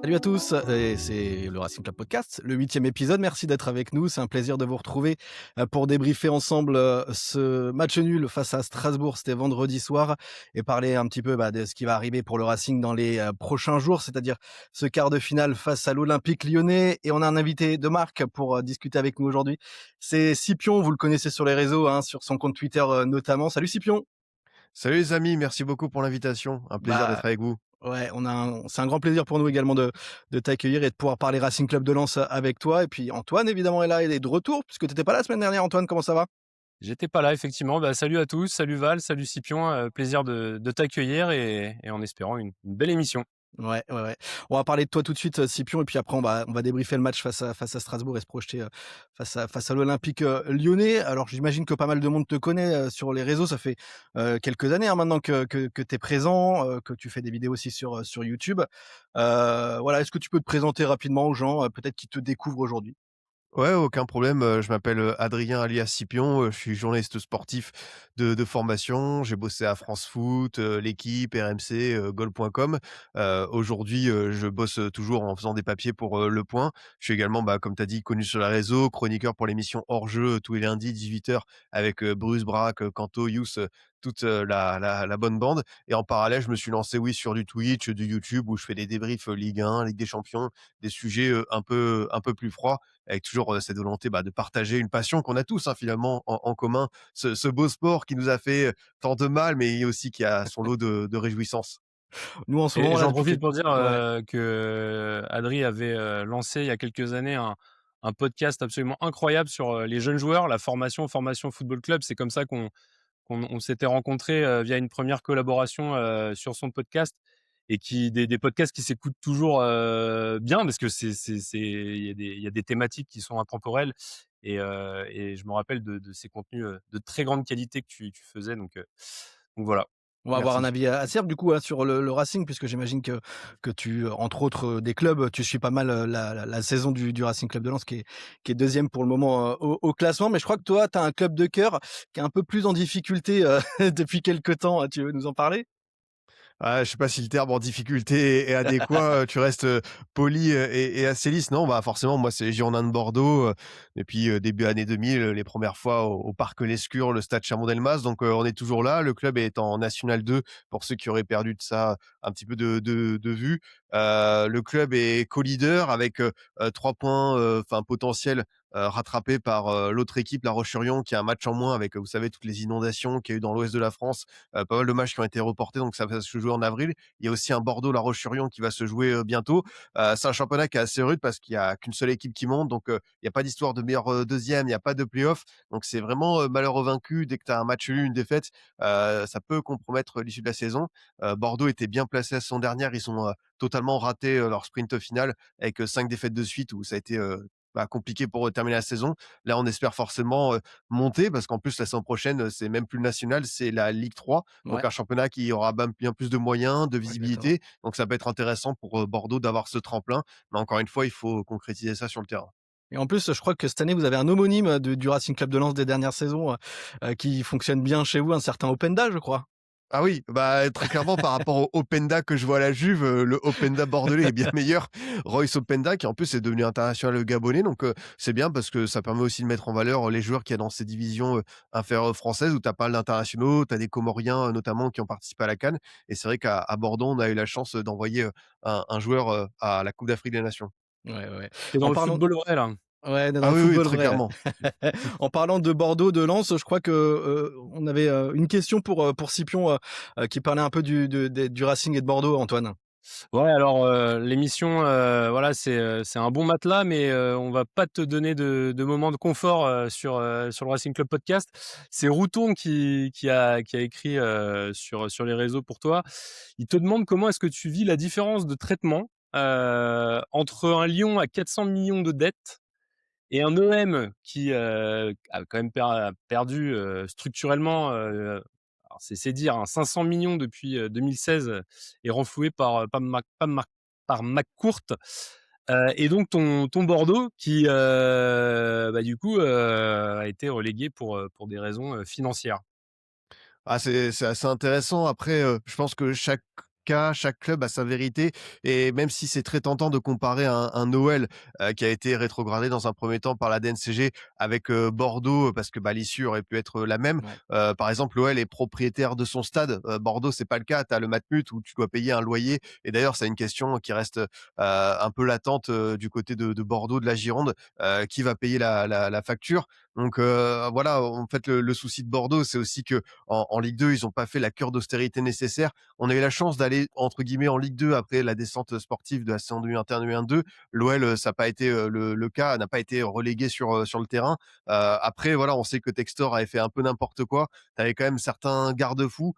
Salut à tous, et c'est le Racing Club Podcast, le 8e épisode. Merci d'être avec nous. C'est un plaisir de vous retrouver pour débriefer ensemble ce match nul face à Strasbourg. C'était vendredi soir et parler un petit peu de ce qui va arriver pour le Racing dans les prochains jours, c'est-à-dire ce quart de finale face à l'Olympique Lyonnais. Et on a un invité de marque pour discuter avec nous aujourd'hui. C'est Scipion, vous le connaissez sur les réseaux, sur son compte Twitter notamment. Salut Scipion. Salut les amis, merci beaucoup pour l'invitation. Un plaisir Bah d'être avec vous. Ouais, c'est un grand plaisir pour nous également de t'accueillir et de pouvoir parler Racing Club de Lens avec toi. Et puis Antoine, évidemment, est là, il est de retour, puisque tu étais pas là la semaine dernière. Antoine, comment ça va? J'étais pas là effectivement. Salut à tous, salut Val, salut Scipion, plaisir de t'accueillir et en espérant une belle émission. Ouais, ouais, ouais. On va parler de toi tout de suite, Scipion, et puis après on va débriefer le match face à Strasbourg et se projeter face à l'Olympique Lyonnais. Alors j'imagine que pas mal de monde te connaît sur les réseaux. Ça fait quelques années maintenant que tu es présent, que tu fais des vidéos aussi sur YouTube. Voilà, est-ce que tu peux te présenter rapidement aux gens, peut-être qui te découvrent aujourd'hui? Ouais, aucun problème. Je m'appelle Adrien alias Scipion. Je suis journaliste sportif de formation. J'ai bossé à France Foot, L'Équipe, RMC, Goal.com. Aujourd'hui, je bosse toujours en faisant des papiers pour Le Point. Je suis également, comme tu as dit, connu sur les réseaux, chroniqueur pour l'émission Hors Jeu tous les lundis 18h avec Bruce Braque, Kanto, Youss, toute la bonne bande. Et en parallèle, je me suis lancé, oui, sur du Twitch, du YouTube où je fais des débriefs Ligue 1, Ligue des Champions, des sujets un peu plus froids avec toujours cette volonté de partager une passion qu'on a tous, hein, finalement en commun, ce beau sport qui nous a fait tant de mal, mais aussi qui a son lot de réjouissances. Nous, en ce Et moment, là, j'en depuis profite quelques pour dire, ouais. que Adri avait, lancé il y a quelques années un podcast absolument incroyable sur, les jeunes joueurs, la formation football club. C'est comme ça qu'on s'était rencontrés, via une première collaboration, sur son podcast et qui des podcasts qui s'écoutent toujours, bien parce que c'est il y a des thématiques qui sont intemporelles et je me rappelle de ces contenus, de très grande qualité que tu faisais donc voilà. On va avoir un Merci. avis acerbe du coup, sur le Racing, puisque j'imagine que tu, entre autres, des clubs, tu suis pas mal, la saison du Racing Club de Lens qui est 2e pour le moment, au classement. Mais je crois que toi, tu as un club de cœur qui est un peu plus en difficulté, depuis quelque temps. Tu veux nous en parler? Ah, je sais pas si le terme en difficulté est adéquat, tu restes, poli, et assez lisse. Non, forcément, moi, c'est les Girondins de Bordeaux, depuis, début années 2000, les premières fois au parc Lescure, le stade Chaumont-Delmas. Donc, on est toujours là. Le club est en National 2 pour ceux qui auraient perdu de ça un petit peu de vue. Le club est co-leader avec, 3 points, potentiels, rattrapés par, l'autre équipe, La Roche-sur-Yon, qui a un match en moins avec, vous savez, toutes les inondations qu'il y a eu dans l'ouest de la France. Pas mal de matchs qui ont été reportés, donc ça va se jouer en avril. Il y a aussi un Bordeaux-La Roche-sur-Yon qui va se jouer bientôt. C'est un championnat qui est assez rude parce qu'il y a qu'une seule équipe qui monte, donc il n'y a pas d'histoire de meilleur deuxième, il n'y a pas de play-off, donc c'est vraiment malheureux vaincu. Dès que tu as un match nul, une défaite, ça peut compromettre l'issue de la saison. Bordeaux était bien placé la saison dernière, ils ont totalement raté leur sprint final avec 5 défaites de suite où ça a été compliqué pour terminer la saison. Là, on espère forcément monter parce qu'en plus la saison prochaine, c'est même plus le national, c'est la Ligue 3, donc Ouais, un championnat qui aura bien plus de moyens, de ouais, exactement. visibilité, donc ça peut être intéressant pour, Bordeaux d'avoir ce tremplin, mais encore une fois, il faut concrétiser ça sur le terrain. Et en plus, je crois que cette année, vous avez un homonyme du Racing Club de Lens des dernières saisons, qui fonctionne bien chez vous, un certain Openda, je crois? Ah oui, très clairement par rapport au Openda que je vois à la Juve, le Openda bordelais est bien meilleur. Royce Openda qui en plus est devenu international gabonais, donc c'est bien parce que ça permet aussi de mettre en valeur les joueurs qu'il y a dans ces divisions, inférieures françaises où tu as pas mal d'internationaux, tu as des Comoriens, notamment qui ont participé à la CAN, et c'est vrai qu'à Bordeaux, on a eu la chance d'envoyer, un joueur, à la Coupe d'Afrique des Nations. Ouais, ouais, ouais. Tu dans En le parlant football vrai là. Ouais, dans Ah le oui, oui, football très vrai, clairement. ouais. En parlant de Bordeaux, de Lens, je crois que, on avait, une question pour Scipion, qui parlait un peu du Racing et de Bordeaux, Antoine. Ouais, alors, l'émission, voilà, c'est un bon matelas, mais on va pas te donner de moments de confort, sur le Racing Club Podcast. C'est Routon qui a écrit, sur les réseaux pour toi. Il te demande comment est-ce que tu vis la différence de traitement, entre un Lyon à 400 millions de dettes et un OM qui, a quand même perdu, structurellement, alors c'est dire, hein, 500 millions depuis, 2016 et renfloué par McCourt, et donc ton Bordeaux qui, du coup, a été relégué pour des raisons, financières. Ah, c'est assez intéressant. Après, je pense que chaque cas, chaque club a sa vérité et même si c'est très tentant de comparer un OL, qui a été rétrogradé dans un premier temps par la DNCG avec, Bordeaux, parce que, bah, l'issue aurait pu être la même. Ouais. Par exemple, l'OL est propriétaire de son stade, Bordeaux, c'est pas le cas. Tu as le Matmut où tu dois payer un loyer et d'ailleurs, c'est une question qui reste, un peu latente, du côté de Bordeaux, de la Gironde, qui va payer la facture? Donc voilà, en fait, le souci de Bordeaux, c'est aussi qu'en Ligue 2, ils ont pas fait la cure d'austérité nécessaire. On a eu la chance d'aller, entre guillemets, «en Ligue 2» après la descente sportive de la saison 2021-2022. L'OL, ça n'a pas été, le cas, n'a pas été relégué sur le terrain. Après, voilà, on sait que Textor avait fait un peu n'importe quoi. Tu avais quand même certains garde-fous,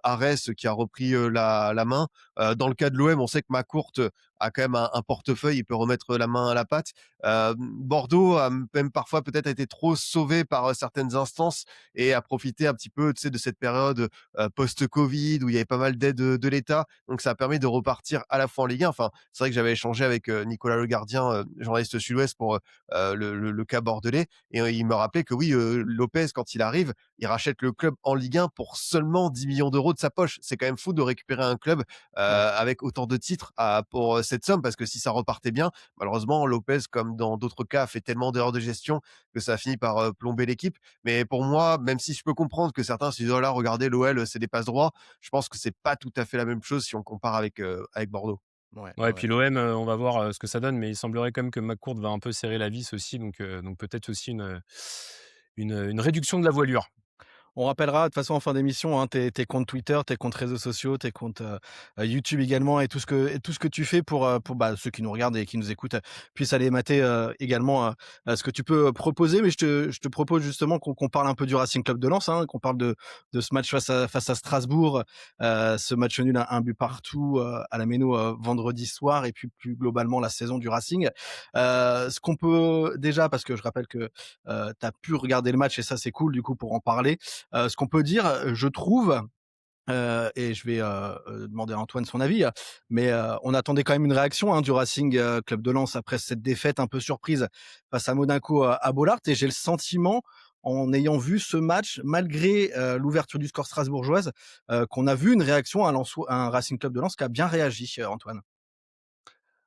Arès qui a repris, la main. Dans le cas de l'OM, on sait que Macourt a quand même un portefeuille, il peut remettre la main à la pâte. Bordeaux a même parfois peut-être été trop sauvé par, certaines instances et a profité un petit peu, tu sais, de cette période, post-Covid où il y avait pas mal d'aides, de l'État. Donc ça a permis de repartir à la fois en Ligue 1. Enfin, c'est vrai que j'avais échangé avec, Nicolas Le Gardien, journaliste Sud-Ouest pour, le cas bordelais et il me rappelait que oui, Lopez quand il arrive, il rachète le club en Ligue 1 pour seulement 10 millions d'euros de sa poche. C'est quand même fou de récupérer un club, Ouais. avec autant de titres pour, cette somme parce que si ça repartait bien, malheureusement Lopez, comme dans d'autres cas, a fait tellement d'erreurs de gestion que ça a fini par, plomber l'équipe. Mais pour moi, même si je peux comprendre que certains se disent: «Oh là, regardez l'OL, c'est des passe droits», je pense que c'est pas tout à fait la même chose si on compare avec Bordeaux. Ouais, Ouais, ouais. puis l'OM, on va voir, ce que ça donne, mais il semblerait quand même que McCourt va un peu serrer la vis aussi, donc peut-être aussi une réduction de la voilure. On rappellera de toute façon en fin d'émission, hein, tes comptes Twitter, tes comptes réseaux sociaux, tes comptes, YouTube également et tout ce que tu fais pour, bah, ceux qui nous regardent et qui nous écoutent, puissent aller mater, également, ce que tu peux, proposer. Mais je te propose justement qu'on parle un peu du Racing Club de Lens, hein, qu'on parle de ce match face à Strasbourg, ce match nul à 1 but partout, à la Méno, vendredi soir et puis plus globalement la saison du Racing. Ce qu'on peut déjà parce que je rappelle que, tu as pu regarder le match et ça c'est cool du coup pour en parler. Ce qu'on peut dire, je trouve, et je vais, demander à Antoine son avis, mais, on attendait quand même une réaction, hein, du Racing, Club de Lens après cette défaite un peu surprise face à Monaco à Bollaert et j'ai le sentiment, en ayant vu ce match, malgré, l'ouverture du score strasbourgeoise, qu'on a vu une réaction à un Racing Club de Lens qui a bien réagi, Antoine.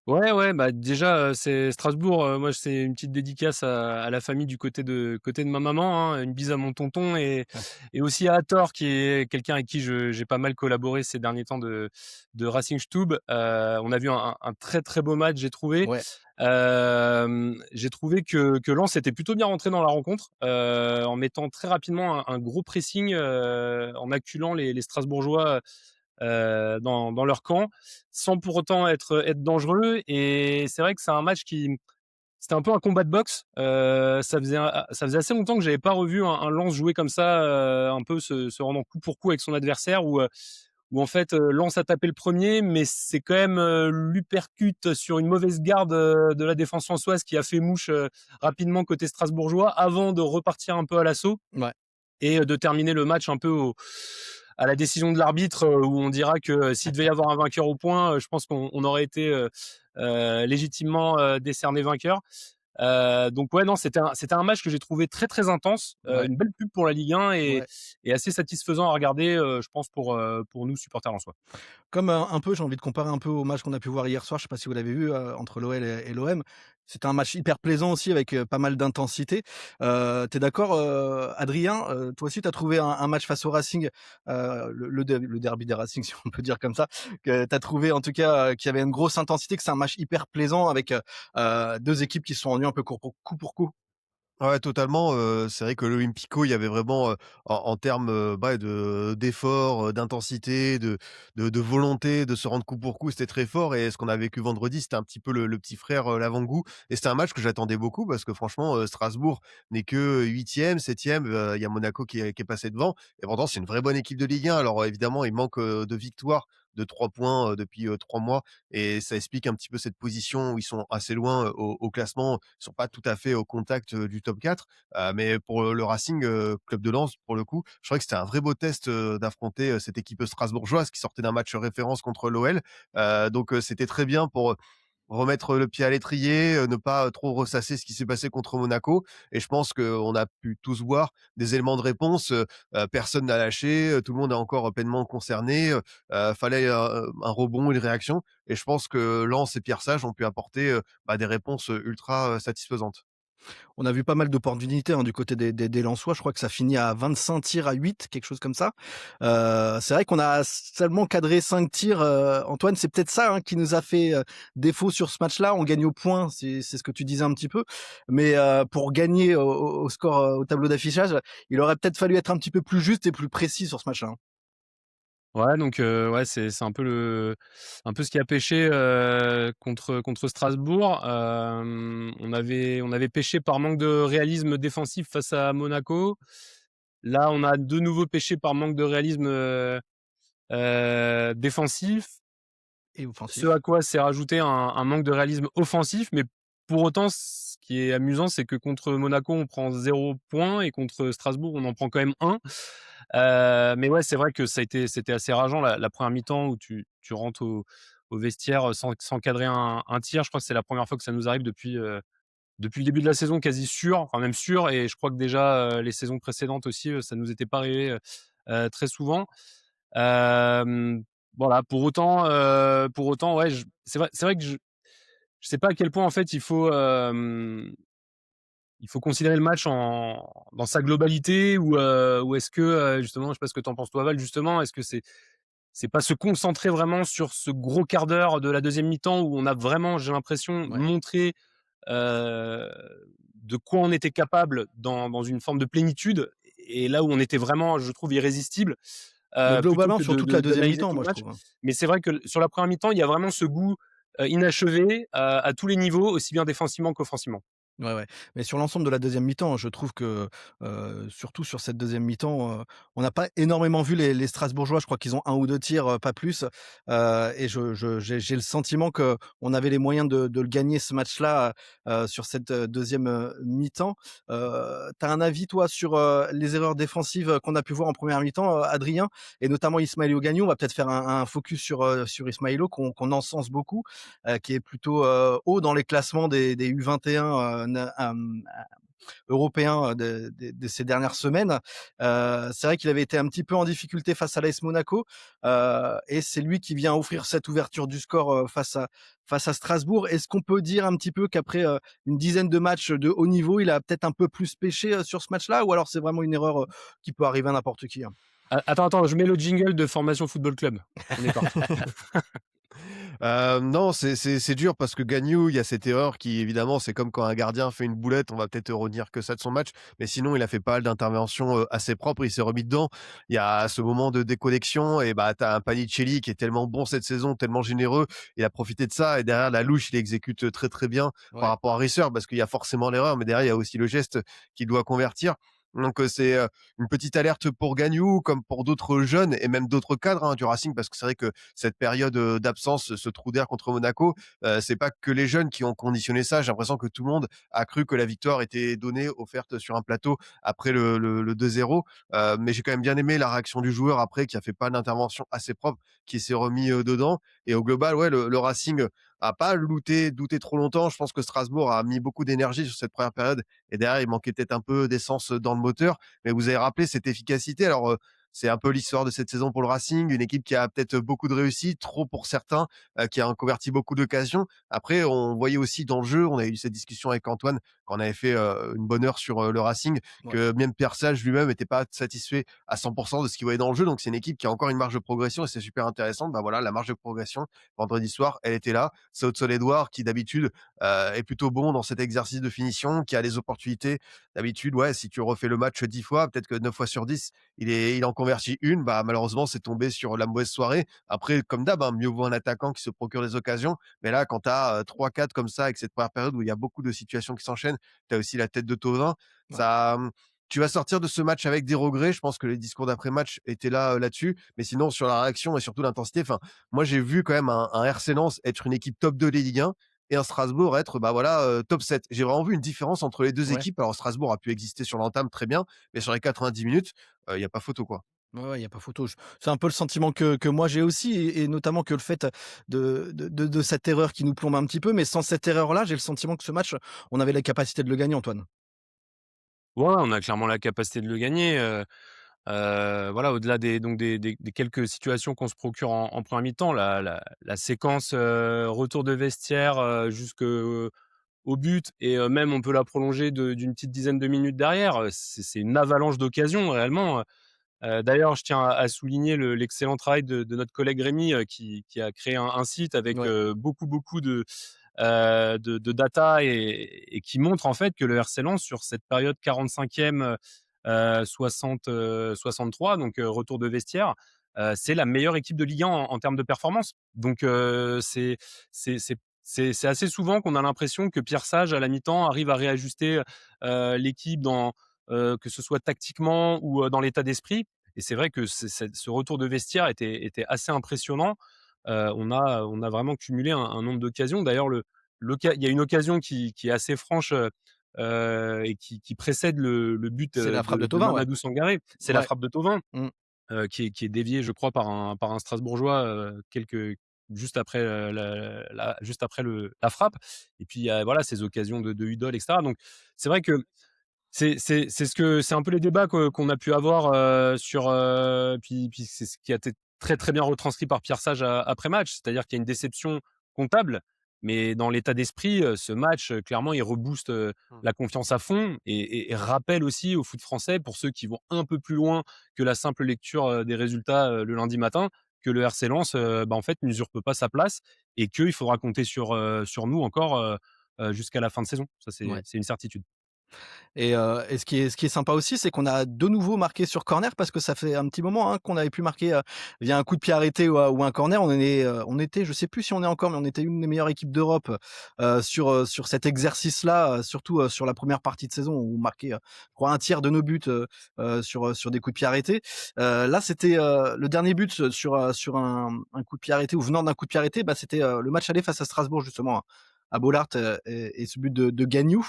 Ouais, ouais, bah, déjà, c'est Strasbourg, moi, c'est une petite dédicace à la famille du côté de ma maman, hein. Une bise à mon tonton et aussi à Hathor qui est quelqu'un avec qui j'ai pas mal collaboré ces derniers temps de Racing Stube. On a vu un très, très beau match, j'ai trouvé. Ouais, J'ai trouvé que Lens était plutôt bien rentré dans la rencontre, en mettant très rapidement un gros pressing, en acculant les Strasbourgeois, dans leur camp, sans pour autant être dangereux. Et c'est vrai que c'est un match qui c'était un peu un combat de boxe. Ça faisait assez longtemps que j'avais pas revu un Lens jouer comme ça, un peu se rendant coup pour coup avec son adversaire où en fait, Lens a tapé le premier, mais c'est quand même, l'uppercut sur une mauvaise garde, de la défense lensoise qui a fait mouche, rapidement côté strasbourgeois avant de repartir un peu à l'assaut ouais, et de terminer le match un peu à la décision de l'arbitre, où on dira que s'il devait y avoir un vainqueur au point, je pense qu'on aurait été légitimement décerné vainqueur. Donc ouais, non, c'était un match que j'ai trouvé très, très intense, ouais, une belle pub pour la Ligue 1 ouais. et assez satisfaisant à regarder, je pense pour nous supporters en soi. Comme, un peu j'ai envie de comparer un peu au match qu'on a pu voir hier soir, je sais pas si vous l'avez vu, entre l'OL et l'OM. C'était un match hyper plaisant aussi avec, pas mal d'intensité. Tu es d'accord, Adrien, toi aussi tu as trouvé un match face au Racing, le derby des Racing si on peut dire comme ça, que tu as trouvé en tout cas, qu'il y avait une grosse intensité, que c'est un match hyper plaisant avec, 2 équipes qui se sont rendues un peu coup pour coup? Ouais, totalement, c'est vrai que l'Olympico, il y avait vraiment, en termes, bah, d'efforts, d'intensité, de volonté de se rendre coup pour coup, c'était très fort et ce qu'on a vécu vendredi, c'était un petit peu le petit frère, l'avant-goût et c'était un match que j'attendais beaucoup parce que franchement, Strasbourg n'est que 8e, 7e, il y a Monaco qui est passé devant et pourtant c'est une vraie bonne équipe de Ligue 1. Alors évidemment, il manque, de victoires, de 3 points, depuis, 3 mois et ça explique un petit peu cette position où ils sont assez loin, au classement. Ils sont pas tout à fait au contact, du top 4, mais pour, le Racing, club de Lens, pour le coup, je trouvais que c'était un vrai beau test, d'affronter, cette équipe strasbourgeoise qui sortait d'un match référence contre l'OL. Donc, c'était très bien pour remettre le pied à l'étrier, ne pas trop ressasser ce qui s'est passé contre Monaco. Et je pense qu'on a pu tous voir des éléments de réponse. Personne n'a lâché, tout le monde est encore pleinement concerné. Fallait un rebond, une réaction. Et je pense que Lens et Pierre Sage ont pu apporter des réponses ultra satisfaisantes. On a vu pas mal d'opportunités, hein, du côté des Lensois. Je crois que ça finit à 25 tirs à 8, quelque chose comme ça. C'est vrai qu'on a seulement cadré 5 tirs, Antoine, c'est peut-être ça, hein, qui nous a fait, défaut sur ce match-là. On gagne au point, c'est ce que tu disais un petit peu. Mais, pour gagner au score, au tableau d'affichage, il aurait peut-être fallu être un petit peu plus juste et plus précis sur ce match-là, hein. Ouais, donc ouais, c'est un peu ce qui a pêché, contre Strasbourg. On avait pêché par manque de réalisme défensif face à Monaco. Là, on a de nouveau pêché par manque de réalisme, défensif. Et Ce offensif. à quoi s'est rajouté un manque de réalisme offensif, mais pour autant, ce qui est amusant, c'est que contre Monaco, on prend 0 point et contre Strasbourg, on en prend quand même 1. Mais ouais, c'est vrai que c'était assez rageant la 1re mi-temps où tu rentres au vestiaire, sans cadrer un tir. Je crois que c'est la première fois que ça nous arrive depuis le début de la saison, quasi sûr, enfin même sûr, et je crois que déjà, les saisons précédentes aussi, ça nous était pas arrivé, très souvent. Hem, voilà, pour autant, ouais, c'est vrai que je sais pas à quel point en fait il faut considérer le match dans sa globalité, ou est-ce que, justement, je sais pas ce que tu en penses toi Val, justement, est-ce que c'est pas se concentrer vraiment sur ce gros quart d'heure de la deuxième mi-temps où on a vraiment, j'ai l'impression, Ouais. montré, heu, de quoi on était capable dans une forme de plénitude, et là où on était vraiment, je trouve, irrésistible, Mais plutôt globalement que sur toute la deuxième d'analyser mi-temps, tout le moi je match. trouve, hein. Mais c'est vrai que sur la première mi-temps, il y a vraiment ce goût, inachevé, à tous les niveaux, aussi bien défensivement qu'offensivement. Ouais, ouais. Mais sur l'ensemble de la deuxième mi-temps, je trouve que, surtout sur cette deuxième mi-temps, on n'a pas énormément vu les Strasbourgeois. Je crois qu'ils ont un ou 2 tirs, pas plus. Et j'ai le sentiment qu'on avait les moyens de le gagner ce match-là, sur cette, 2e, mi-temps. Tu as un avis toi sur, les erreurs défensives qu'on a pu voir en première mi-temps, Adrien? Et notamment Ismaël Gagnou. On va peut-être faire un focus sur Ismaïlo qu'on encense beaucoup, qui est plutôt, haut dans les classements des U21, européens, de ces dernières semaines. C'est vrai qu'il avait été un petit peu en difficulté face à l'AS Monaco, et c'est lui qui vient offrir cette ouverture du score, face à Strasbourg. Est-ce qu'on peut dire un petit peu qu'après, une dizaine de matchs de haut niveau, il a peut-être un peu plus pêché, sur ce match-là? Ou alors c'est vraiment une erreur, qui peut arriver à n'importe qui, hein? Attends, je mets le jingle de Formation Football Club. On est parti. Non, c'est dur parce que Gagnou, il y a cette erreur qui évidemment, c'est comme quand un gardien fait une boulette, on va peut-être retenir que ça de son match, mais sinon il a fait pas mal d'interventions, assez propres, il s'est remis dedans. Il y a ce moment de déconnexion et tu as un Panicelli qui est tellement bon cette saison, tellement généreux, il a profité de ça et derrière la louche, il exécute, très, très bien par Ouais. rapport à Risser parce qu'il y a forcément l'erreur, mais derrière il y a aussi le geste qu'il doit convertir. Donc, c'est, une petite alerte pour Gagnou comme pour d'autres jeunes et même d'autres cadres, hein, du Racing parce que c'est vrai que cette période, d'absence, ce trou d'air contre Monaco, c'est pas que les jeunes qui ont conditionné ça. J'ai l'impression que tout le monde a cru que la victoire était donnée, offerte sur un plateau après le 2-0. Mais j'ai quand même bien aimé la réaction du joueur après qui a fait pas d'intervention assez propre, qui s'est remis, dedans et au global, ouais, le Racing, a pas douté trop longtemps. Je pense que Strasbourg a mis beaucoup d'énergie sur cette première période et derrière, il manquait peut-être un peu d'essence dans le moteur. Mais vous avez rappelé cette efficacité. Alors, c'est un peu l'histoire de cette saison pour le Racing, une équipe qui a peut-être beaucoup de réussite, trop pour certains, qui a converti beaucoup d'occasions. Après, on voyait aussi dans le jeu, on a eu cette discussion avec Antoine quand on avait fait, une bonne heure sur, le Racing, Ouais. que même Pierre Sage lui-même n'était pas satisfait à 100 de ce qu'il voyait dans le jeu. Donc c'est une équipe qui a encore une marge de progression et c'est super intéressant. Bah, voilà, la marge de progression, vendredi soir, elle était là. C'est Sol-Edouard qui d'habitude, est plutôt bon dans cet exercice de finition, qui a des opportunités. D'habitude, ouais, si tu refais le match 10 fois, peut-être que 9 fois sur 10, il en convertit une. Bah, malheureusement, c'est tombé sur la mauvaise soirée. Après, comme d'hab, hein, mieux vaut un attaquant qui se procure des occasions. Mais là, quand tu as 3-4 comme ça, avec cette première période où il y a beaucoup de situations qui s'enchaînent, tu as aussi la tête de Thauvin. Ouais. Ça, tu vas sortir de ce match avec des regrets. Je pense que les discours d'après-match étaient là, là-dessus. Mais sinon, sur la réaction et surtout l'intensité, enfin, moi, j'ai vu quand même un RC Lens être une équipe top 2 des Ligue 1 et un Strasbourg être, bah, voilà, top 7. J'ai vraiment vu une différence entre les 2 Ouais. équipes. Alors Strasbourg a pu exister sur l'entame très bien, mais sur les 90 minutes, il y a pas photo, quoi. Ouais, il y a pas photo. C'est un peu le sentiment que moi j'ai aussi et notamment que le fait de cette erreur qui nous plombe un petit peu, mais sans cette erreur-là, j'ai le sentiment que ce match, on avait la capacité de le gagner, Antoine. Ouais, on a clairement la capacité de le gagner, voilà, au-delà des quelques situations qu'on se procure en 1re mi-temps, la séquence, retour de vestiaire, jusque au but et même on peut la prolonger d'une petite dizaine de minutes derrière, c'est une avalanche d'occasions réellement. D'ailleurs, je tiens à souligner l'excellent travail de notre collègue Rémi, qui a créé un site avec, Ouais, beaucoup de data et qui montre en fait que le RC Lens sur cette période 45e, 63 donc retour de vestiaire, c'est la meilleure équipe de Ligue 1 en termes de performance. Donc c'est assez souvent qu'on a l'impression que Pierre Sage à la mi-temps arrive à réajuster, l'équipe que ce soit tactiquement ou, dans l'état d'esprit et c'est vrai que ce retour de vestiaire était assez impressionnant. On a vraiment cumulé un nombre d'occasions. D'ailleurs, il y a une occasion qui est assez franche, et qui précède le but, c'est la frappe de de Thauvin, ouais. Mamadou Sangaré. C'est la Ouais. frappe de Thauvin, Mmh. qui est déviée, je crois, par un Strasbourgeois, juste après, juste après la frappe et puis il y a voilà ces occasions de Hudol et cetera. Donc c'est vrai que c'est un peu les débats qu'on a pu avoir, puis c'est ce qui a été très, très bien retranscrit par Pierre Sage après match. C'est-à-dire qu'il y a une déception comptable, mais dans l'état d'esprit, ce match, clairement, il rebooste, Mmh. la confiance à fond et rappelle aussi au foot français, pour ceux qui vont un peu plus loin que la simple lecture, des résultats, le lundi matin, que le RC Lens, en fait, n'usurpe pas sa place et qu'il faudra compter sur nous encore, jusqu'à la fin de saison. Ça, Ouais. c'est une certitude. Et ce qui est sympa aussi, c'est qu'on a de nouveau marqué sur corner parce que ça fait un petit moment, hein, qu'on avait pu marquer, via un coup de pied arrêté ou un corner. On était, je sais plus si on est encore, mais on était une des meilleures équipes d'Europe, sur cet exercice-là, surtout, sur la première partie de saison où on marquait, je crois 1/3 de nos buts, sur des coups de pied arrêtés. Là, c'était, le dernier but sur un coup de pied arrêté ou venant d'un coup de pied arrêté, bah, c'était, le match aller face à Strasbourg justement, à Bollaert, et ce but de Gagnou.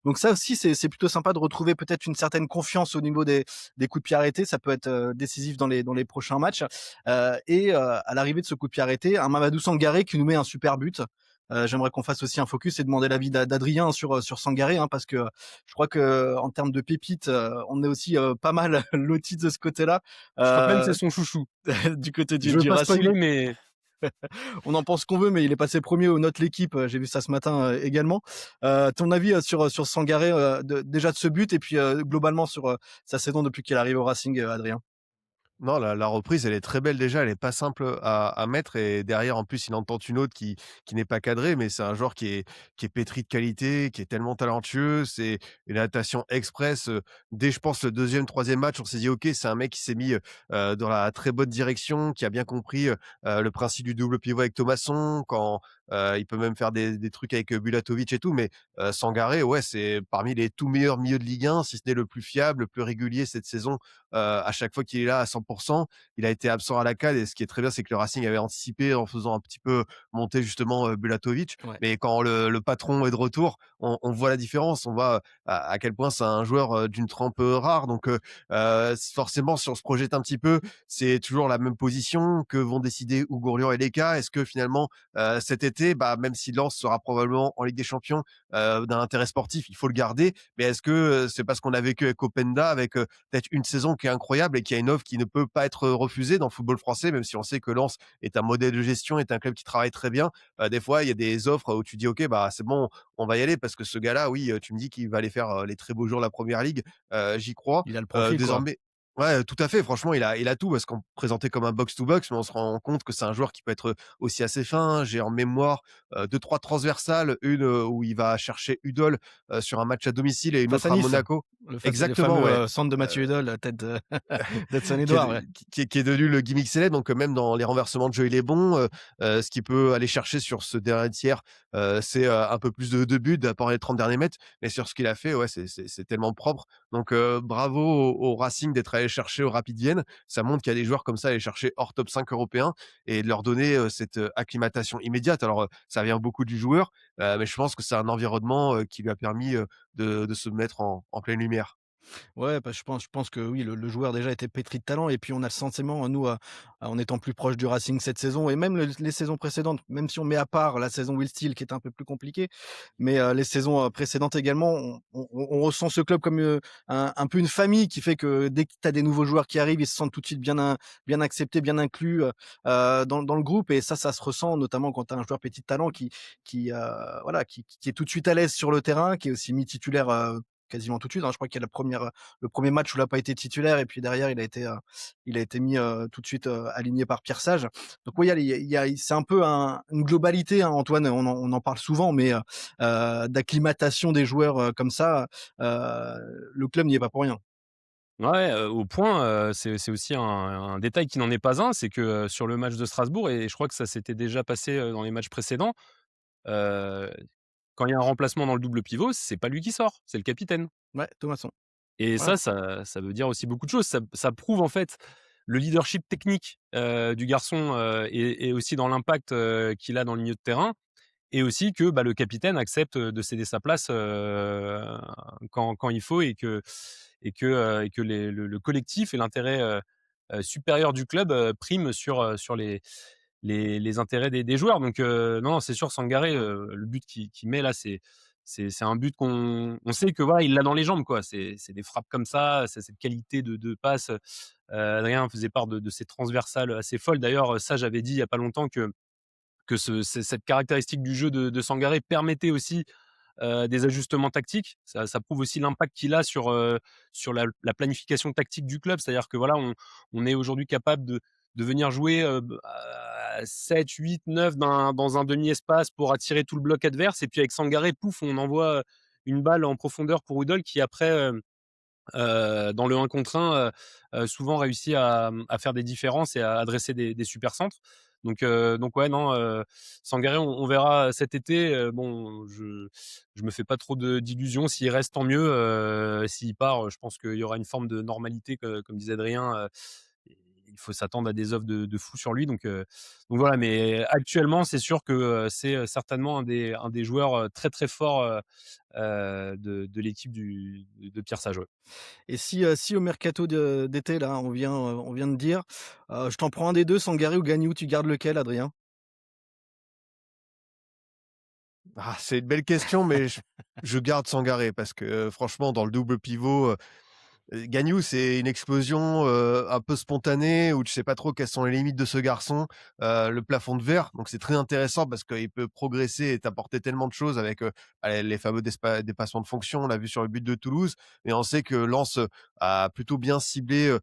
Donc ça aussi, c'est plutôt sympa de retrouver peut-être une certaine confiance au niveau des coups de pied arrêtés. Ça peut être, décisif dans les prochains matchs, à l'arrivée de ce coup de pied arrêté, un Mamadou Sangaré qui nous met un super but. J'aimerais qu'on fasse aussi un focus et demander l'avis d'Adrien sur Sangaré, hein, parce que je crois qu'en termes de pépites, on est aussi, pas mal lotis de ce côté-là, Je crois que même c'est heu, son chouchou. du côté Je veux du pas Racing. spoiler, mais On en pense qu'on veut, mais il est passé premier au Note l'équipe, j'ai vu ça ce matin, également. Ton avis, sur Sangaré, déjà de ce but et puis, globalement sur, sa saison depuis qu'il arrive au Racing, Adrien? Non, la reprise, elle est très belle déjà, elle est pas simple à mettre et derrière, en plus, il en tente une autre qui n'est pas cadrée, mais c'est un joueur qui est pétri de qualité, qui est tellement talentueux. C'est une adaptation express, dès je pense le deuxième, troisième match, on s'est dit: «OK, c'est un mec qui s'est mis, dans la très bonne direction, qui a bien compris, le principe du double pivot avec Thomasson, quand, il peut même faire des trucs avec, Bulatovic et tout». Mais, Sangaré, ouais, c'est parmi les tout meilleurs milieux de Ligue 1, si ce n'est le plus fiable, le plus régulier cette saison. À chaque fois qu'il est là à 100, il a été absent à la CAN et ce qui est très bien, c'est que le Racing avait anticipé en faisant un petit peu monter justement, Bulatovic. Ouais. Mais quand le patron est de retour, on voit la différence. On voit à quel point c'est un joueur, d'une trempe, rare. Donc, forcément, si on se projette un petit peu, c'est toujours la même position que vont décider Ougourian et Leka. Est-ce que finalement, cet été, bah, même si Lens sera probablement en Ligue des Champions, d'un intérêt sportif, il faut le garder. Mais est-ce que, c'est parce qu'on a vécu avec Openda, avec, peut-être une saison qui est incroyable et qui a une offre qui ne peut pas être refusée dans le football français, même si on sait que Lens est un modèle de gestion, est un club qui travaille très bien. Des fois, il y a des offres où tu dis: «OK, bah, c'est bon, on va y aller parce que ce gars-là, oui, tu me dis qu'il va aller faire, les très beaux jours de la première ligue, j'y crois». Il a le profil, quoi. Désormais ouais, tout à fait, franchement, il a tout parce qu'on le présentait comme un box to box, mais on se rend compte que c'est un joueur qui peut être aussi assez fin. J'ai en mémoire, 2-3 transversales, une, où il va chercher Hudol, sur un match à domicile et une Face à autre à Nice, Monaco. les Exactement, fameux, ouais. centres de Mathieu Hudol, tête de Saint-Édouard, ouais. Qui est devenu le gimmick célèbre, donc même dans les renversements de jeu, il est bon, ce qu'il peut aller chercher sur ce dernier tiers, c'est, un peu plus de buts, d'apport les 30 derniers mètres, mais sur ce qu'il a fait, ouais, c'est tellement propre, donc bravo au Racing d'être allé chercher au Rapid Vienne. Ça montre qu'il y a des joueurs comme ça à aller chercher hors top 5 européen et de leur donner, cette, acclimatation immédiate. Alors, ça vient beaucoup du joueur, mais je pense que c'est un environnement, qui lui a permis, de se mettre en pleine lumière. Ouais, bah, je pense que oui, le joueur déjà était pétri de talent et puis on a le sentiment, nous, en étant plus proche du Racing cette saison et même les saisons précédentes, même si on met à part la saison Will Steele qui est un peu plus compliquée, mais les saisons, précédentes également, on ressent ce club comme, un peu une famille qui fait que dès que tu as des nouveaux joueurs qui arrivent, ils se sentent tout de suite bien acceptés, bien inclus, dans le groupe et ça se ressent notamment quand tu as un joueur pétri de talent voilà, qui est tout de suite à l'aise sur le terrain, qui est aussi mis titulaire, quasiment tout de suite, hein. Je crois qu'il y a le premier match où il a pas été titulaire et puis derrière il a été mis, tout de suite, aligné par Pierre Sage. Donc oui, il y a c'est un peu une globalité, hein, Antoine, on en parle souvent, mais d'acclimatation des joueurs, comme ça, le club n'y est pas pour rien. Ouais, au point, c'est aussi un détail qui n'en est pas un, c'est que, sur le match de Strasbourg et je crois que ça s'était déjà passé, dans les matchs précédents, heu, quand il y a un remplacement dans le double pivot, c'est pas lui qui sort, c'est le capitaine. Ouais, Thomasson. Et Ouais. ça veut dire aussi beaucoup de choses. Ça prouve en fait le leadership technique, du garçon, et aussi dans l'impact, qu'il a dans le milieu de terrain et aussi que, bah, le capitaine accepte, de céder sa place, quand il faut et que le collectif et l'intérêt, supérieur du club, prime sur les intérêts des joueurs. Donc non, c'est sûr Sangaré, le but qu'il met là, c'est un but on sait que voilà, il l'a dans les jambes quoi. C'est des frappes comme ça, c'est cette qualité de passe. Adrien faisait part de ces transversales assez folles. D'ailleurs, ça j'avais dit il y a pas longtemps que cette caractéristique du jeu de Sangaré permettait aussi des ajustements tactiques. Ça prouve aussi l'impact qu'il a sur la planification tactique du club. C'est-à-dire que voilà, on est aujourd'hui capable de venir jouer 7, 8, 9 dans un demi-espace pour attirer tout le bloc adverse. Et puis avec Sangaré, pouf, on envoie une balle en profondeur pour Udol qui après, dans le 1 contre 1, souvent réussit à faire des différences et à adresser des super centres. Donc ouais, non, Sangaré, on verra cet été. Bon, je me fais pas trop d'illusions. S'il reste, tant mieux. S'il part, je pense qu'il y aura une forme de normalité, comme disait Adrien. Il faut s'attendre à des offres de fou sur lui. Donc voilà. Mais actuellement, c'est sûr que c'est certainement un des joueurs très très forts de l'équipe de Pierre Sage. Ouais. Et si au mercato d'été là, on vient de dire, je t'en prends un des 2, Sangaré ou Gagnou, tu gardes lequel, Adrien? Ah, c'est une belle question, mais je garde Sangaré parce que, franchement, dans le double pivot, Gagnou, c'est une explosion, un peu spontanée où tu sais pas trop quelles sont les limites de ce garçon, le plafond de verre. Donc c'est très intéressant parce qu'il peut progresser et t'apporter tellement de choses avec, allez, les fameux dépassements de fonction. On l'a vu sur le but de Toulouse, mais on sait que Lens, a plutôt bien ciblé,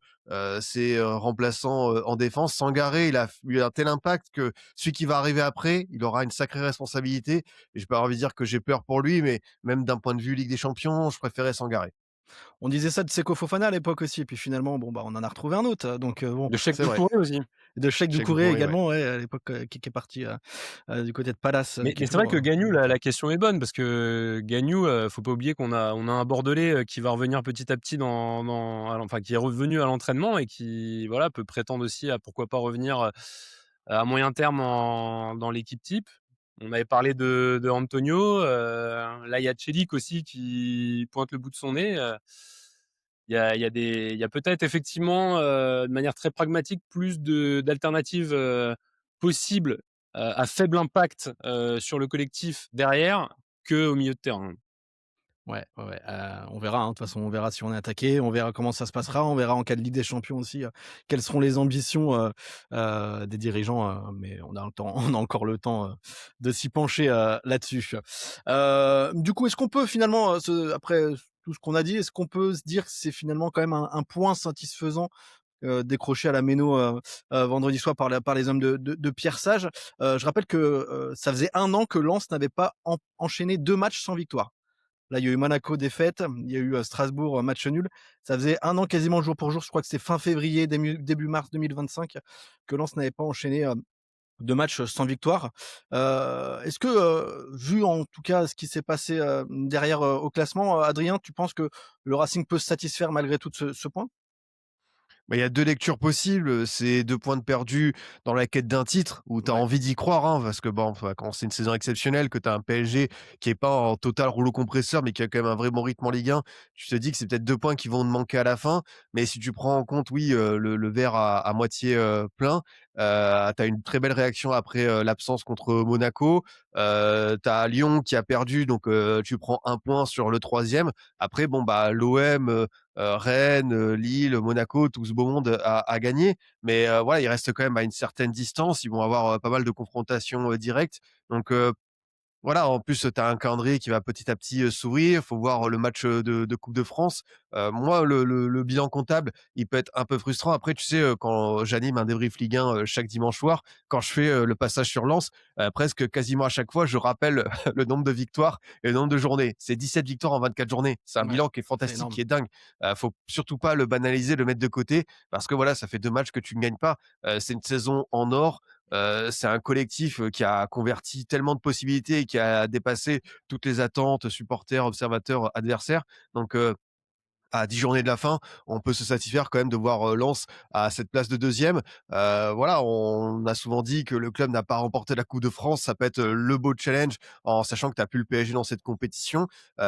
ses, remplaçants, en défense. Sangaré, il a eu un tel impact que celui qui va arriver après, il aura une sacrée responsabilité et j'ai pas envie de dire que j'ai peur pour lui, mais même d'un point de vue Ligue des Champions, je préférais Sangaré. On disait ça de Seko Fofana à l'époque aussi, et puis finalement, bon, bah, on en a retrouvé un autre, donc bon, Le chèque C'est de vrai, Touré aussi. de Cheikh Cheikh Doucouré Doucouré, ouais. également, ouais, à l'époque, qui est parti, du côté de Palace, Mais qui est mais c'est vrai toujours, que Gagnou, bon la club. question est bonne parce que Gagnou, faut pas oublier qu'on a un Bordelais, qui va revenir petit à petit enfin qui est revenu à l'entraînement et qui, voilà, peut prétendre aussi à pourquoi pas revenir, à moyen terme dans l'équipe type. On avait parlé de Antonio, là il y a Celik aussi qui pointe le bout de son nez. Il y a peut-être effectivement, de manière très pragmatique, plus d'alternatives, possibles, à faible impact, sur le collectif derrière, qu'au milieu de terrain. Ouais, ouais, ouais, on verra, hein, de toute façon, on verra si on est attaqué, on verra comment ça se passera, on verra en cas de Ligue des Champions aussi, quelles seront les ambitions, des dirigeants, mais on a le temps on a encore le temps, de s'y pencher, là-dessus. Du coup, est-ce qu'on peut finalement, après tout ce qu'on a dit, est-ce qu'on peut se dire que c'est finalement quand même un point satisfaisant, décroché à la Méno, vendredi soir par les hommes de Pierre Sage? Je rappelle que, ça faisait 1 an que Lens n'avait pas enchaîné 2 matchs sans victoire. Là, il y a eu Monaco défaite, il y a eu, Strasbourg, match nul. Ça faisait 1 an quasiment jour pour jour, je crois que c'est fin février, début mars 2025 que Lens n'avait pas enchaîné, 2 matchs sans victoire. Est-ce que, vu en tout cas ce qui s'est passé, derrière, au classement, Adrien, tu penses que le Racing peut se satisfaire malgré tout de ce point? Bah, il y a 2 lectures possibles, c'est 2 points de perdus dans la quête d'un titre où tu as Ouais, envie d'y croire, hein, parce que bon, enfin, quand c'est une saison exceptionnelle, que tu as un PSG qui est pas en total rouleau compresseur, mais qui a quand même un vrai bon rythme en Ligue 1, tu te dis que c'est peut-être 2 points qui vont te manquer à la fin. Mais si tu prends en compte, oui, le verre à moitié, plein, tu as une très belle réaction après, l'absence contre Monaco. Tu as Lyon qui a perdu, donc tu prends un point sur le troisième. Après bon, bah, l'OM, Rennes, Lille, Monaco, tout ce beau monde a gagné. Mais voilà, ils restent quand même à une certaine distance. Ils vont avoir, pas mal de confrontations, directes. Donc voilà, en plus, tu as un calendrier qui va petit à petit, s'ouvrir. Faut voir le match, de coupe de France. Moi, le bilan comptable, il peut être un peu frustrant. Après, tu sais, quand j'anime un débrief Ligue 1, chaque dimanche soir, quand je fais, le passage sur Lens, presque quasiment à chaque fois, je rappelle le nombre de victoires et le nombre de journées. C'est 17 victoires en 24 journées. C'est un ouais, bilan qui est c'est fantastique, énorme. qui est dingue. Faut surtout pas le banaliser, le mettre de côté parce que voilà, ça fait 2 matchs que tu ne gagnes pas. C'est une saison en or. C'est un collectif, qui a converti tellement de possibilités et qui a dépassé toutes les attentes, supporters, observateurs, adversaires. Donc à 10 journées de la fin, on peut se satisfaire quand même de voir, Lens à cette place de deuxième. Voilà, on a souvent dit que le club n'a pas remporté la coupe de France. Ça peut être, le beau challenge en sachant que tu as plus le PSG dans cette compétition.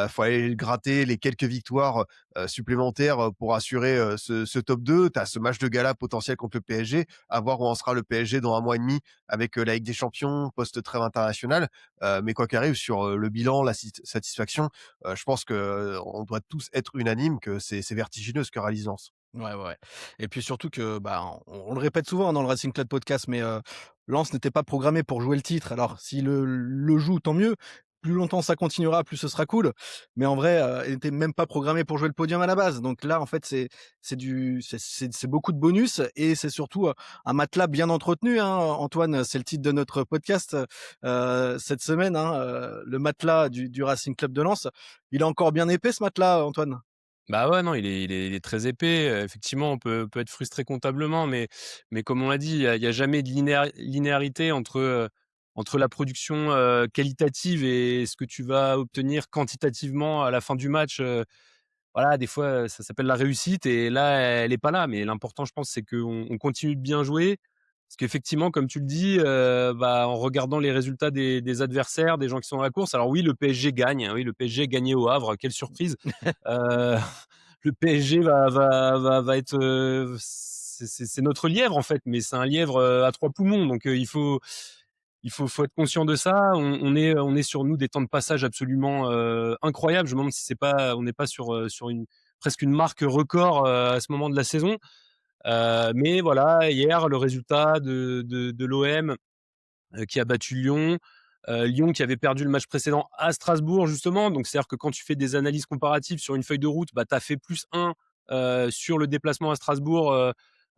Faut aller le gratter les quelques victoires, supplémentaires, pour assurer, ce top 2. Tu as ce match de gala potentiel contre le PSG, à voir où en sera le PSG dans 1 mois et demi avec, la Ligue des Champions, post-trêve internationale. Mais quoi qu'il arrive sur, le bilan, la satisfaction, je pense que on doit tous être unanimes que c'est vertigineux ce que réalise Lens. Ouais, ouais, ouais. Et puis surtout que, bah, on le répète souvent dans le Racing Club Podcast, mais Lens n'était pas programmé pour jouer le titre. Alors s'il le joue, tant mieux. Plus longtemps ça continuera, plus ce sera cool. Mais en vrai, il était même pas programmé pour jouer le podium à la base. Donc là, en fait, c'est beaucoup de bonus et c'est surtout, un matelas bien entretenu, hein, Antoine. C'est le titre de notre podcast, cette semaine, hein, le matelas du Racing Club de Lens. Il est encore bien épais ce matelas, Antoine? Bah, ouais, non, il est très épais, effectivement, on peut être frustré comptablement, mais comme on l'a dit, il y a jamais de linéarité entre la production, qualitative et ce que tu vas obtenir quantitativement à la fin du match, voilà, des fois, ça s'appelle la réussite et là, elle est pas là. Mais l'important, je pense, c'est qu'on continue de bien jouer. Parce qu'effectivement, comme tu le dis, bah, en regardant les résultats des adversaires, des gens qui sont dans la course, alors oui, le PSG gagne, hein, oui, le PSG a gagné au Havre, quelle surprise! Heu, le PSG va être, c'est notre lièvre, en fait, mais c'est un lièvre, à 3 poumons, donc il faut être conscient de ça. On est sur nous des temps de passage absolument, incroyables. Je me demande si c'est pas on n'est pas sur une presque une marque record, à ce moment de la saison. Mais voilà, hier, le résultat de l'OM, qui a battu Lyon. Lyon qui avait perdu le match précédent à Strasbourg justement. Donc c'est-à-dire que quand tu fais des analyses comparatives sur une feuille de route, bah, tu as fait +1 sur le déplacement à Strasbourg,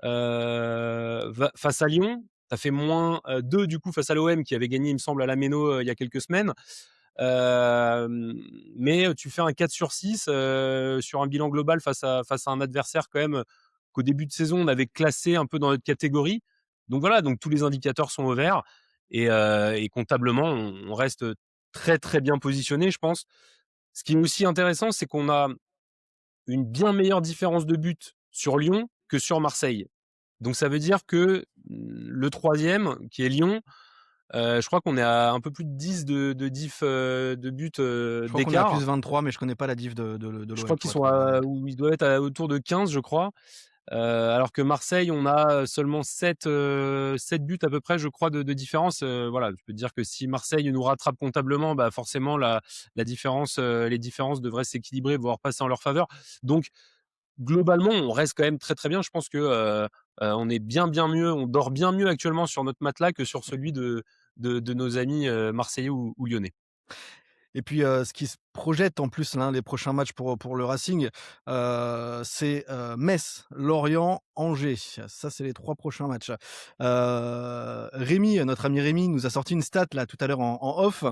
face à Lyon. Tu as fait -2 du coup face à l'OM qui avait gagné, il me semble, à la Méno, il y a quelques semaines. Mais tu fais un 4/6 sur un bilan global face à un adversaire quand même qu'au début de saison, on avait classé un peu dans notre catégorie. Donc voilà, donc tous les indicateurs sont au vert et comptablement, on reste très, très bien positionné, je pense. Ce qui est aussi intéressant, c'est qu'on a une bien meilleure différence de but sur Lyon que sur Marseille. Donc ça veut dire que, le troisième qui est Lyon, je crois qu'on est à un peu plus de 10 de diff, de buts, Je crois qu'on est à d'écart. plus 23, mais je connais pas la diff de Je l'OM crois qu'ils pour sont être honnête. à ou ils doivent être autour de 15, je crois. Alors que Marseille, on a seulement 7 buts à peu près, je crois, de différence. Voilà, je peux te dire que si Marseille nous rattrape comptablement, bah, forcément la différence, les différences devraient s'équilibrer, voire passer en leur faveur. Donc globalement, on reste quand même très, très bien. Je pense que, on est bien, bien mieux, on dort bien mieux actuellement sur notre matelas que sur celui de nos amis, marseillais ou lyonnais. Et puis, ce qui se projette en plus là, les prochains matchs pour le Racing, c'est, Metz, Lorient, Angers. Ça, c'est les 3 prochains matchs. Rémi, notre ami Rémi nous a sorti une stat là tout à l'heure en off.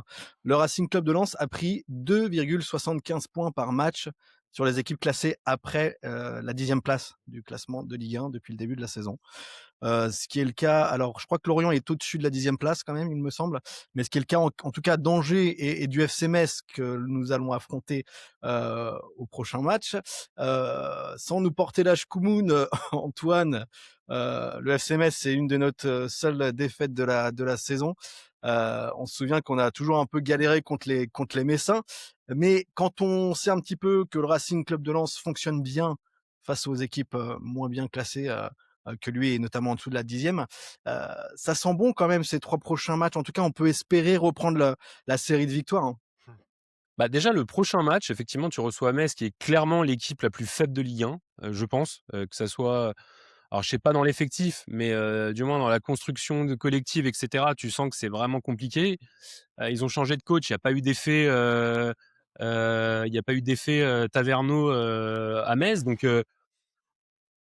Le Racing Club de Lens a pris 2,75 points par match sur les équipes classées après, la 10e place du classement de Ligue 1 depuis le début de la saison. ce qui est le cas alors je crois que Lorient est au-dessus de la 10e place quand même, il me semble, mais ce qui est le cas en tout cas d'Angers et du FC Metz que nous allons affronter, au prochain match. Sans nous porter la choucroune, Antoine, le FC Metz, c'est une de notre seules défaites de la saison. On se souvient qu'on a toujours un peu galéré contre les Messins, mais quand on sait un petit peu que le Racing Club de Lens fonctionne bien face aux équipes, moins bien classées, que lui et notamment en dessous de la 10e, ça sent bon quand même ces 3 prochains matchs. En tout cas, on peut espérer reprendre la série de victoires, hein. Bah, déjà, le prochain match, effectivement, tu reçois Metz, qui est clairement l'équipe la plus faible de Ligue 1, je pense, que ça soit alors je sais pas dans l'effectif, mais du moins dans la construction de collective et cetera, tu sens que c'est vraiment compliqué. Ils ont changé de coach, il y a pas eu d'effet, il y a pas eu d'effet, Taverneau, à Metz, donc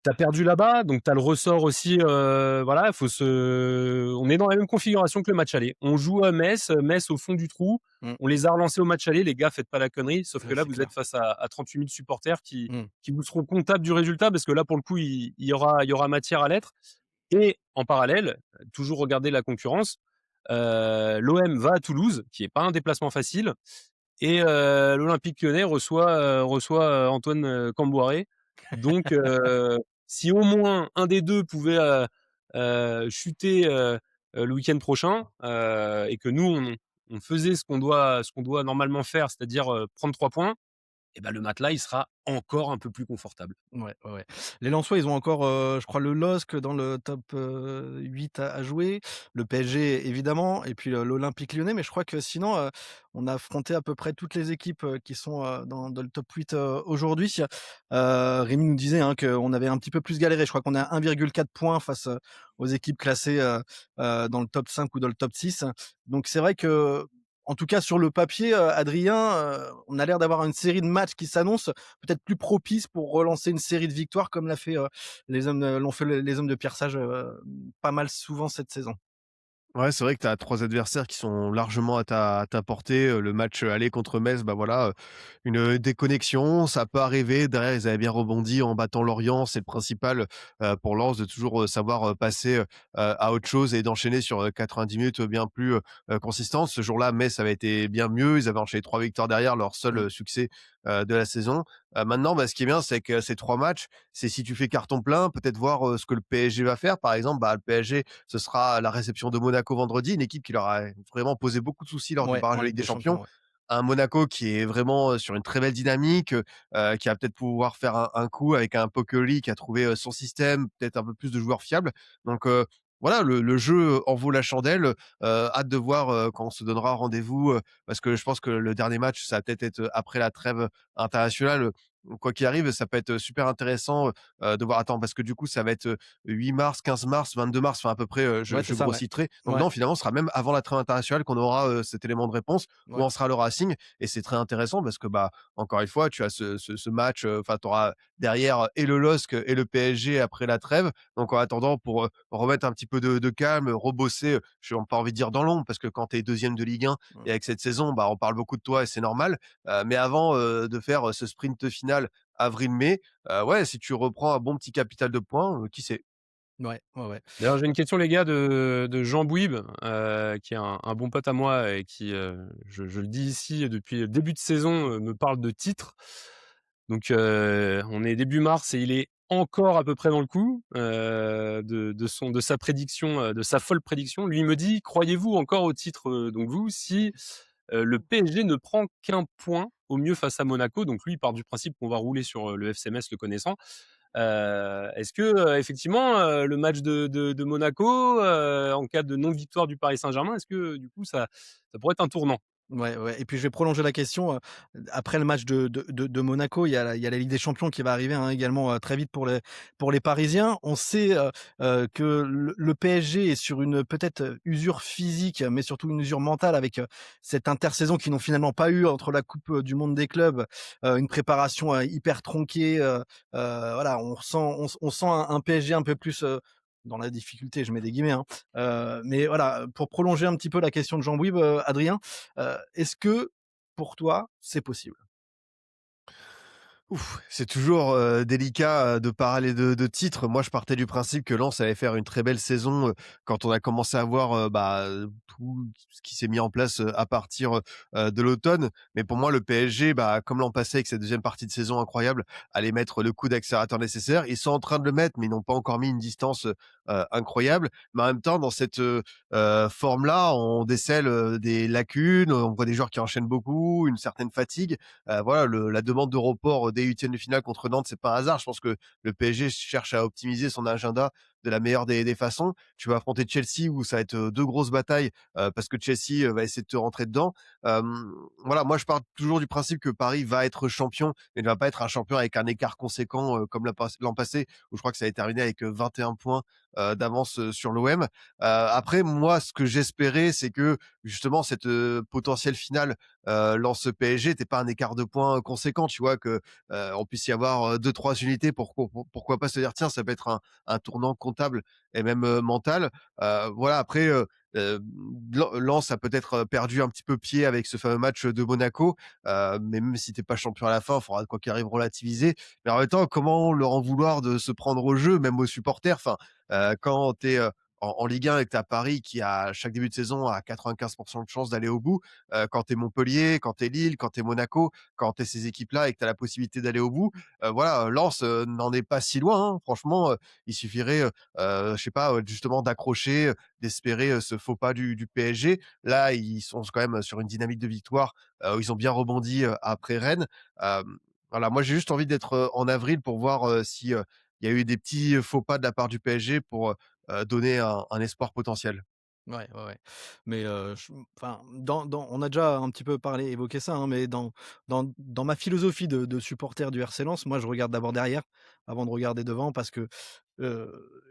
tu as perdu là-bas, donc tu as le ressort aussi, voilà, on est dans la même configuration que le match aller. On joue à Metz, Metz au fond du trou, Mmh. on les a relancés au match aller, les gars, faites pas la connerie, sauf que là, C'est vous clair. êtes face à 38 000 supporters Mmh. qui vous seront comptables du résultat parce que là, pour le coup, il y aura matière à l'être. Et en parallèle, toujours regarder la concurrence, l'OM va à Toulouse, qui est pas un déplacement facile, et l'Olympique Lyonnais reçoit Antoine Camboiré. Donc, si au moins un des deux pouvait chuter le week-end prochain, et que nous on faisait ce qu'on doit normalement faire, c'est-à-dire prendre 3 points, et ben le matelas il sera encore un peu plus confortable. Ouais, ouais, ouais. Les Lensois, ils ont encore, je crois le LOSC dans le top, 8 à jouer, le PSG évidemment et puis, l'Olympique Lyonnais. Mais je crois que sinon, on a affronté à peu près toutes les équipes, qui sont, dans le top 8, aujourd'hui. Rémi nous disait, hein, qu'on avait un petit peu plus galéré. Je crois qu'on est à 1,4 points face, aux équipes classées, dans le top 5 ou dans le top 6. Donc c'est vrai que en tout cas sur le papier, Adrien, on a l'air d'avoir une série de matchs qui s'annonce peut-être plus propice pour relancer une série de victoires comme l'ont fait les hommes de Pierre Sage, pas mal souvent cette saison. Ouais, c'est vrai que tu as 3 adversaires qui sont largement à ta portée, le match, aller contre Metz, bah, voilà, une, déconnexion, ça peut arriver. Derrière, ils avaient bien rebondi en battant Lorient, c'est le principal, pour Lens de toujours, savoir, passer, à autre chose et d'enchaîner sur, 90 minutes, bien plus, consistantes. Ce jour-là, Metz avait été bien mieux, ils avaient enchaîné 3 victoires derrière, leur seul, Mmh. succès, de la saison. Maintenant, bah, ce qui est bien, c'est que ces 3 matchs, c'est si tu fais carton plein, peut-être voir, ce que le PSG va faire. Par exemple, bah, le PSG, ce sera la réception de Monaco vendredi, une équipe qui leur a vraiment posé beaucoup de soucis lors du Ouais, barrage en de Ligue Ligue des des Champions. champions, ouais. Un Monaco qui est vraiment, sur une très belle dynamique, qui va peut-être pouvoir faire un coup avec un Poquelin qui a trouvé, son système, peut-être un peu plus de joueurs fiables. Donc, voilà, le jeu en vaut la chandelle. Hâte de voir, quand on se donnera rendez-vous, parce que je pense que le dernier match, ça va peut-être être après la trêve internationale. Quoi qu'il arrive, ça peut être super intéressant, de voir attends, parce que du coup, ça va être, 8 mars, 15 mars, 22 mars, enfin à peu près, Ouais, je c'est ça, ouais. grossis le trait. Donc Ouais, non, finalement, ce sera même avant la trêve internationale qu'on aura, cet élément de réponse où ouais. en sera le Racing et c'est très intéressant parce que, bah, encore une fois, tu as ce match, enfin, tu auras derrière et le LOSC et le PSG après la trêve. Donc en attendant pour, remettre un petit peu de calme, rebosser, j'ai pas envie de dire dans l'ombre parce que quand tu es 2e de Ligue 1 Mmh. et avec cette saison, bah, on parle beaucoup de toi et c'est normal. Mais avant, de faire, ce sprint final avril-mai, ouais, si tu reprends un bon petit capital de points, qui sait? Ouais, ouais, ouais. D'ailleurs, j'ai une question, les gars, de Jean Bouib, qui est un bon pote à moi et qui, je le dis ici depuis le début de saison, me parle de titres. Donc, on est début mars et il est encore à peu près dans le coup, de sa prédiction, de sa folle prédiction. Lui, il me dit: «Croyez-vous encore au titre, donc vous, si, le PSG ne prend qu'1 point, au mieux face à Monaco?» Donc lui, il part du principe qu'on va rouler sur, le FC Metz le connaissant. Est-ce que, effectivement, le match de Monaco, en cas de non-victoire du Paris Saint-Germain, est-ce que du coup ça pourrait être un tournant? Ouais, ouais et puis je vais prolonger la question, après le match de Monaco, il y a la Ligue des Champions qui va arriver, hein, également, très vite pour les Parisiens. On sait, que le PSG est sur une peut-être, usure physique, mais surtout une usure mentale avec, cette intersaison qu'ils n'ont finalement pas eu entre la coupe, du monde des clubs, une préparation, hyper tronquée, voilà, on sent un PSG un peu plus, dans la difficulté, je mets des guillemets, hein, mais voilà, pour prolonger un petit peu la question de Jean Bouib, Adrien, est-ce que pour toi, c'est possible? Ouf, c'est toujours, délicat, de parler de titres. Moi, je partais du principe que Lens allait faire une très belle saison, quand on a commencé à voir, tout ce qui s'est mis en place, à partir, de l'automne. Mais pour moi, le PSG, comme l'an passé avec cette deuxième partie de saison incroyable, allait mettre le coup d'accélérateur nécessaire. Ils sont en train de le mettre, mais ils n'ont pas encore mis une distance, incroyable. Mais en même temps, dans cette, forme-là, on décèle, des lacunes, on voit des joueurs qui enchaînent beaucoup, une certaine fatigue. Voilà, la demande de report des huitièmes de finale contre Nantes, c'est pas un hasard. Je pense que le PSG cherche à optimiser son agenda de la meilleure des façons. Tu vas affronter Chelsea où ça va être deux grosses batailles parce que Chelsea va essayer de te rentrer dedans. Voilà, moi je pars toujours du principe que Paris va être champion, mais ne va pas être un champion avec un écart conséquent comme l'an passé où je crois que ça a terminé avec 21 points d'avance sur l'OM. Après, moi, ce que j'espérais, c'est que justement cette potentielle finale Lens PSG était pas un écart de points conséquent, tu vois? Que, on puisse y avoir, 2-3 unités pourquoi pas se dire: «Tiens, ça peut être un tournant comptable et même, mental». Voilà, après, Lens a peut-être, perdu un petit peu pied avec ce fameux match de Monaco, mais même si tu es pas champion à la fin, il faudra quoi qu'il arrive relativiser. Mais en même temps, comment leur en vouloir de se prendre au jeu, même aux supporters? Enfin, quand tu es, en Ligue 1 et que tu as Paris qui, à chaque début de saison, a 95 de chances d'aller au bout, quand tu es Montpellier, quand tu es Lille, quand tu es Monaco, quand tu es ces équipes-là et que tu as la possibilité d'aller au bout, voilà, Lens, n'en est pas si loin, hein. Franchement, il suffirait, je sais pas, justement d'accrocher, d'espérer, ce faux pas du PSG. Là, ils sont quand même sur une dynamique de victoire, où ils ont bien rebondi, après Rennes. Voilà, moi j'ai juste envie d'être, en avril pour voir, si, il y a eu des petits, faux pas de la part du PSG pour, donner un espoir potentiel. Ouais, ouais, ouais. Mais, je enfin, on a déjà un petit peu parlé, évoqué ça, hein, mais dans ma philosophie de supporter du RC Lens, moi, je regarde d'abord derrière, avant de regarder devant parce que,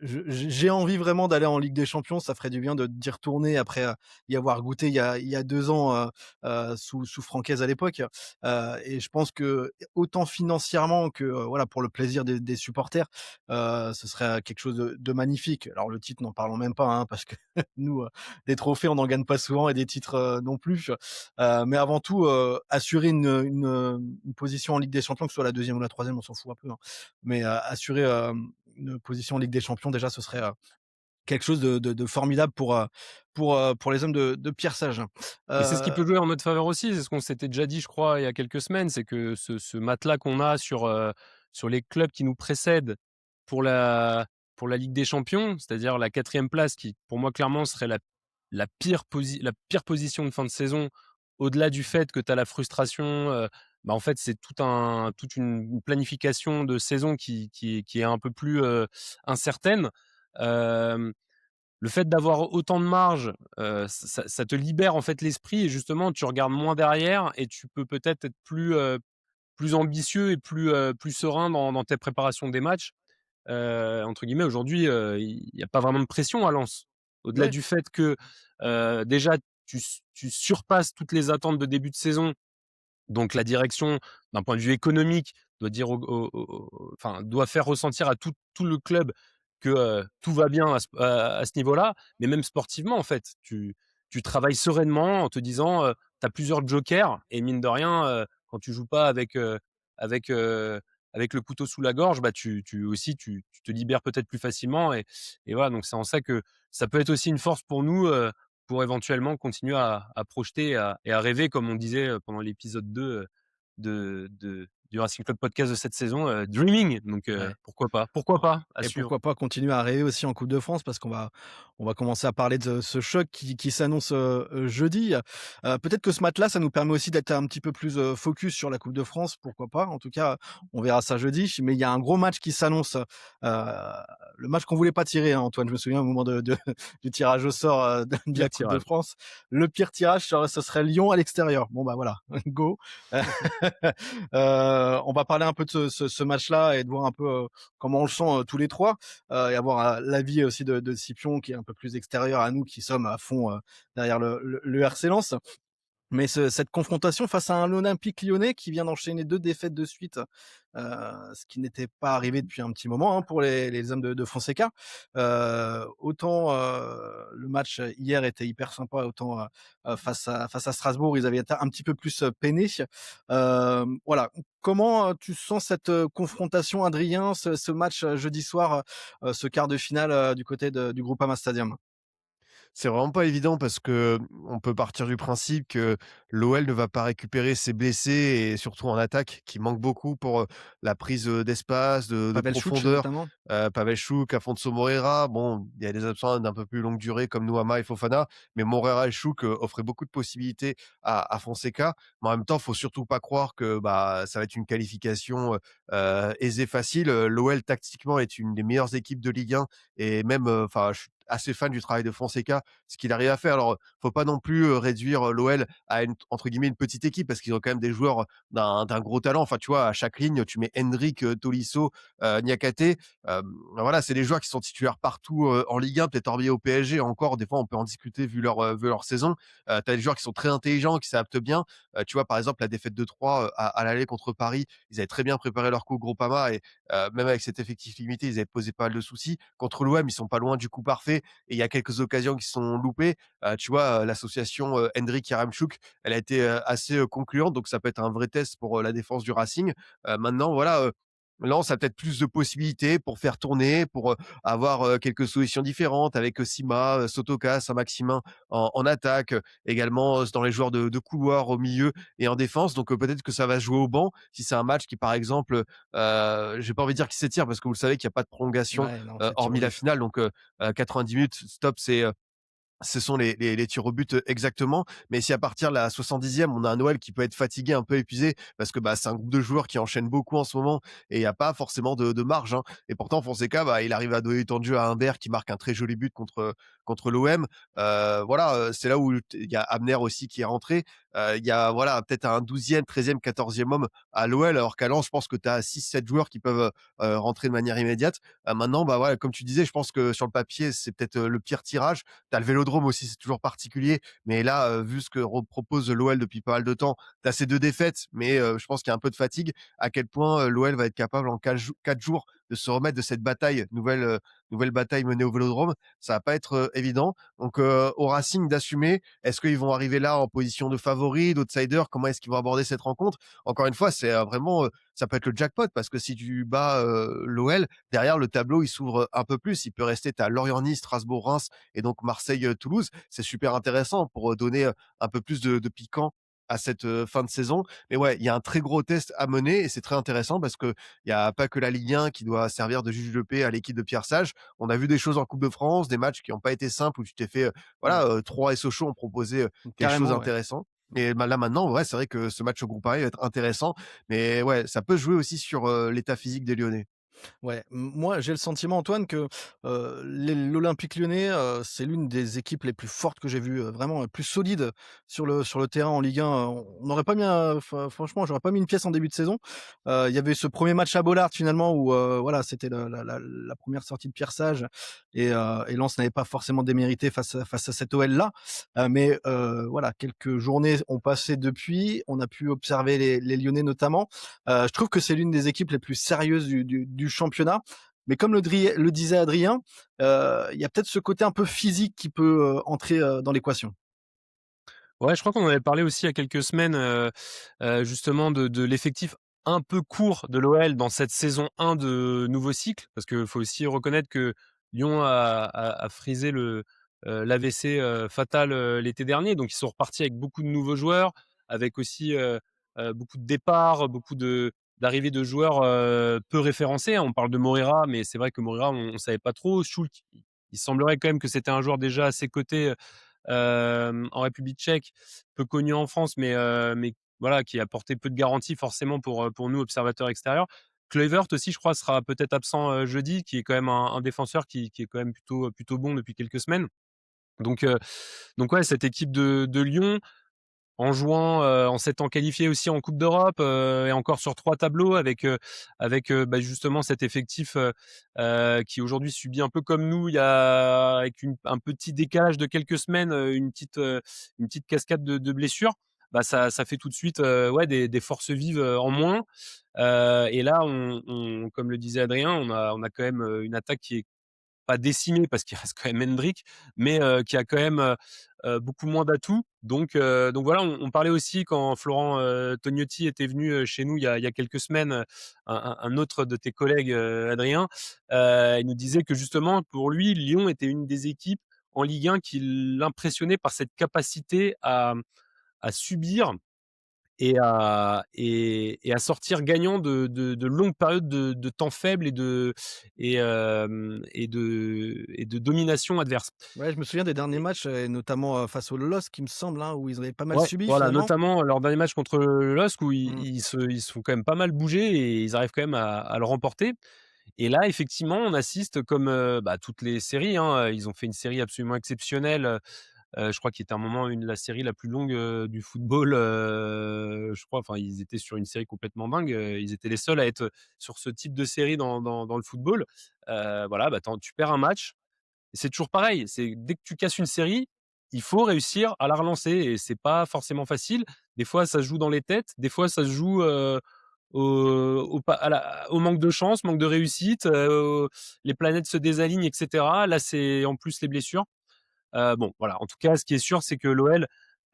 j'ai envie vraiment d'aller en Ligue des Champions. Ça ferait du bien d'y retourner après, y avoir goûté il y a 2 ans, sous Francaise à l'époque, et je pense que autant financièrement que, voilà, pour le plaisir des supporters, ce serait quelque chose de magnifique. Alors le titre, n'en parlons même pas, hein, parce que nous, des trophées, on n'en gagne pas souvent et des titres, non plus. Mais avant tout, assurer une position en Ligue des Champions, que ce soit la deuxième ou la troisième, on s'en fout un peu, hein. Mais, assurer, une position en Ligue des Champions, déjà, ce serait, quelque chose de formidable pour les hommes de Pierre Sage. Et c'est ce qui Heu, peut jouer en notre faveur aussi, c'est ce qu'on s'était déjà dit, je crois, il y a quelques semaines, c'est que ce matelas qu'on a sur les clubs qui nous précèdent pour la pour la Ligue des Champions, c'est-à-dire la 4e place qui, pour moi, clairement serait la pire position de fin de saison, au-delà du fait que tu as la frustration, en fait, c'est toute une planification de saison qui est un peu plus, incertaine. Hem Le fait d'avoir autant de marge, ça te libère en fait l'esprit et justement tu regardes moins derrière et tu peux peut-être être plus ambitieux et plus serein dans tes préparations des matchs. Entre guillemets aujourd'hui, il y a pas vraiment de pression à Lens. Au-delà ouais, du fait que, déjà tu surpasses toutes les attentes de début de saison, donc la direction, d'un point de vue économique, doit dire enfin, doit faire ressentir à tout le club que, tout va bien à ce niveau-là. Mais même sportivement, en fait, tu travailles sereinement en te disant, tu as plusieurs jokers et mine de rien, quand tu joues pas avec, avec le couteau sous la gorge, tu te libères peut-être plus facilement et voilà, donc c'est en ça que ça peut être aussi une force pour nous, pour éventuellement continuer à projeter et à rêver, comme on disait, pendant l'épisode 2, du Racing Club Podcast de cette saison, dreaming, donc ouais. pourquoi pas? Pourquoi pas? À Et suivre. pourquoi pas continuer à rêver aussi en Coupe de France parce qu'on va commencer à parler de ce choc qui s'annonce, jeudi. Peut-être que ce match-là, ça nous permet aussi d'être un petit peu plus, focus sur la Coupe de France, pourquoi pas? En tout cas, on verra ça jeudi. Mais il y a un gros match qui s'annonce, le match qu'on voulait pas tirer, hein, Antoine. Je me souviens au moment de du tirage au sort, de Pire la Coupe de tirage. France. Le pire tirage, ce serait Lyon à l'extérieur. Bon, bah, voilà, go. On va parler un peu de ce match-là et de voir un peu, comment on le sent, tous les 3, et avoir, l'avis aussi de Scipion qui est un peu plus extérieur à nous qui sommes à fond, derrière le RC Lens. Mais cette confrontation face à un Olympique Lyonnais qui vient d'enchaîner 2 défaites de suite, ce qui n'était pas arrivé depuis un petit moment, hein, pour les hommes de Fonseca. Autant, le match hier était hyper sympa, autant, face à Strasbourg, ils avaient été un petit peu plus, peinés. Voilà, comment, tu sens cette, confrontation, Adrien, ce match, jeudi soir, ce quart de finale, du côté du Groupama Stadium? C'est vraiment pas évident parce que on peut partir du principe que l'OL ne va pas récupérer ses blessés et surtout en attaque qui manque beaucoup pour, la prise, d'espace, de Pavel Chouch profondeur. notamment? Pavel Chouk, Afonso Moreira, bon, il y a des absents d'un peu plus longue durée comme Nuama et Fofana, mais Moreira et Chouk, offraient beaucoup de possibilités à Fonseca. Mais en même temps, faut surtout pas croire que, bah, ça va être une qualification, aisée, facile. L'OL tactiquement est une des meilleures équipes de Ligue 1 et même, enfin, je suis assez fan du travail de Fonseca, ce qu'il arrive à faire. Alors, faut pas non plus, réduire, l'OL à une entre guillemets «une petite équipe» parce qu'ils ont quand même des joueurs d'un gros talent. Enfin, tu vois, à chaque ligne, tu mets Hendrick, Tolisso, Niakhaté. Voilà, c'est des joueurs qui sont titulaires partout, en Ligue 1, peut-être hormis au PSG encore, des fois on peut en discuter vu leur saison. Tu as des joueurs qui sont très intelligents, qui s'adaptent bien. Tu vois, par exemple, la défaite de 3 à l'aller contre Paris, ils avaient très bien préparé leur coup Groupama et même avec cet effectif limité, ils avaient posé pas mal de soucis. Contre l'OM, ils sont pas loin du coup parfait et il y a quelques occasions qui sont loupées. Tu vois, l'association, Hendrick-Yaramchuk, elle a été, assez, concluante, donc ça peut être un vrai test pour, la défense du Racing. Maintenant voilà, Lens a peut-être plus de possibilités pour faire tourner, pour, avoir, quelques solutions différentes avec, Sima, Sotoka, Saint-Maximin en attaque, également, dans les joueurs de couloir au milieu et en défense. Donc, peut-être que ça va se jouer au banc. Si c'est un match qui, par exemple, j'ai pas envie de dire qui s'étire parce que vous le savez qu'il y a pas de prolongation, Ouais, non, c'est tir au hormis la but. finale. Donc, 90 minutes, stop, ce sont les tirs au but, exactement. Mais si à partir de la 70e, on a un Noël qui peut être fatigué, un peu épuisé, parce que, bah, c'est un groupe de joueurs qui enchaînent beaucoup en ce moment et il y a pas forcément de marge, hein. Et pourtant Fonseca, bah, il arrive à donner du temps de jeu à Humbert qui marque un très joli but contre l'OM. Voilà, c'est là où il y a Abner aussi qui est rentré. Il y a voilà, peut-être un 12e, 13e, 14e homme à l'OL, alors qu'à Lens, je pense que tu as 6-7 joueurs qui peuvent, rentrer de manière immédiate. Maintenant, bah, voilà, comme tu disais, je pense que sur le papier, c'est peut-être, le pire tirage. Tu as le Vélodrome aussi, c'est toujours particulier. Mais là, vu ce que propose l'OL depuis pas mal de temps, tu as ces 2 défaites, mais je pense qu'il y a un peu de fatigue. À quel point, l'OL va être capable en 4 jours de se remettre de cette bataille, nouvelle bataille menée au Vélodrome. Ça va pas être, évident. Donc, au Racing d'assumer. Est-ce qu'ils vont arriver là en position de favori, d'outsider? Comment est-ce qu'ils vont aborder cette rencontre? Encore une fois, c'est, vraiment, ça peut être le jackpot parce que si tu bats, l'OL, derrière le tableau, il s'ouvre un peu plus. Il peut rester tu as Lorient-Nice, Strasbourg-Reims et donc Marseille-Toulouse. C'est super intéressant pour, donner, un peu plus de piquant à cette, fin de saison. Mais ouais, il y a un très gros test à mener et c'est très intéressant parce qu'il y a pas que la Ligue 1 qui doit servir de juge de paix à l'équipe de Pierre Sage. On a vu des choses en Coupe de France, des matchs qui ont pas été simples où tu t'es fait, Mmh, voilà, Troyes et Sochaux ont proposé, des choses carrément, ouais. intéressantes. Et bah, là maintenant, ouais, c'est vrai que ce match au groupe Paris va être intéressant. Mais ouais, ça peut jouer aussi sur, l'état physique des Lyonnais. Ouais, moi, j'ai le sentiment, Antoine, que, l'Olympique Lyonnais, c'est l'une des équipes les plus fortes que j'ai vues, vraiment, plus solides sur le terrain en Ligue 1. On n'aurait pas mis franchement, j'aurais pas mis une pièce en début de saison. Il y avait ce premier match à Bollaert finalement où, voilà, c'était le la 1re sortie de Pierre Sage et Lens n'avait pas forcément démérité face à cet OL-là. Mais, voilà, quelques journées ont passé depuis. On a pu observer les Lyonnais notamment. Je trouve que c'est l'une des équipes les plus sérieuses du championnat. Mais comme le disait Adrien, il y a peut-être ce côté un peu physique qui peut, entrer, dans l'équation. Ouais, je crois qu'on en avait parlé aussi il y a quelques semaines, justement de l'effectif un peu court de l'OL dans cette saison 1 de nouveau cycle. Parce qu'il faut aussi reconnaître que Lyon a frisé l'AVC, fatal, l'été dernier. Donc ils sont repartis avec beaucoup de nouveaux joueurs, avec aussi, beaucoup de départs, beaucoup d'arrivées de joueurs, peu référencés. On parle de Moreira, mais c'est vrai que Moreira, on savait pas trop. Schulk, il semblerait quand même que c'était un joueur déjà à ses côtés, en République tchèque, peu connu en France, mais voilà, qui a apporté peu de garanties forcément pour nous, observateurs extérieurs. Kluivert aussi, je crois, sera peut-être absent, jeudi, qui est quand même un défenseur qui est quand même plutôt bon depuis quelques semaines. Donc heu, donc ouais, cette équipe de Lyon, en jouant, en s'étant qualifié aussi en Coupe d'Europe, et encore sur 3 tableaux avec justement cet effectif, qui aujourd'hui subit un peu comme nous, il y a avec un petit décalage de quelques semaines, une petite cascade de blessures. bah, ça fait tout de suite, ouais, des forces vives, en moins. Et là, comme le disait Adrien, on a quand même, une attaque qui est pas décimé parce qu'il reste quand même Hendrick, mais qui a quand même, beaucoup moins d'atouts. Donc voilà, on parlait aussi quand Florent, Tognetti était venu, chez nous il y a quelques semaines, un autre de tes collègues, Adrien, il nous disait que justement pour lui, Lyon était une des équipes en Ligue 1 qui l'impressionnait par cette capacité à subir et à sortir gagnant de longues périodes de temps faibles et de domination adverse. Ouais, je me souviens des derniers Et matchs et notamment, face au LOSC, il me semble, hein, où ils avaient pas mal ouais, subi voilà, finalement. notamment leur dernier match contre le LOSC où Mmh. ils se font quand même pas mal bouger et ils arrivent quand même à le remporter. Et là, effectivement, on assiste comme, bah, toutes les séries, hein, ils ont fait une série absolument exceptionnelle. Je crois qu'il était à un moment la série la plus longue, du football, je crois. Enfin, ils étaient sur une série complètement dingue, ils étaient les seuls à être sur ce type de série dans le football. Voilà, bah, tu perds un match, et c'est toujours pareil, c'est dès que tu casses une série, il faut réussir à la relancer et c'est pas forcément facile. Des fois, ça se joue dans les têtes, des fois ça se joue, au manque de chance, manque de réussite, les planètes se désalignent et cetera. Là, c'est en plus les blessures. Bon, voilà. En tout cas, ce qui est sûr, c'est que l'OL,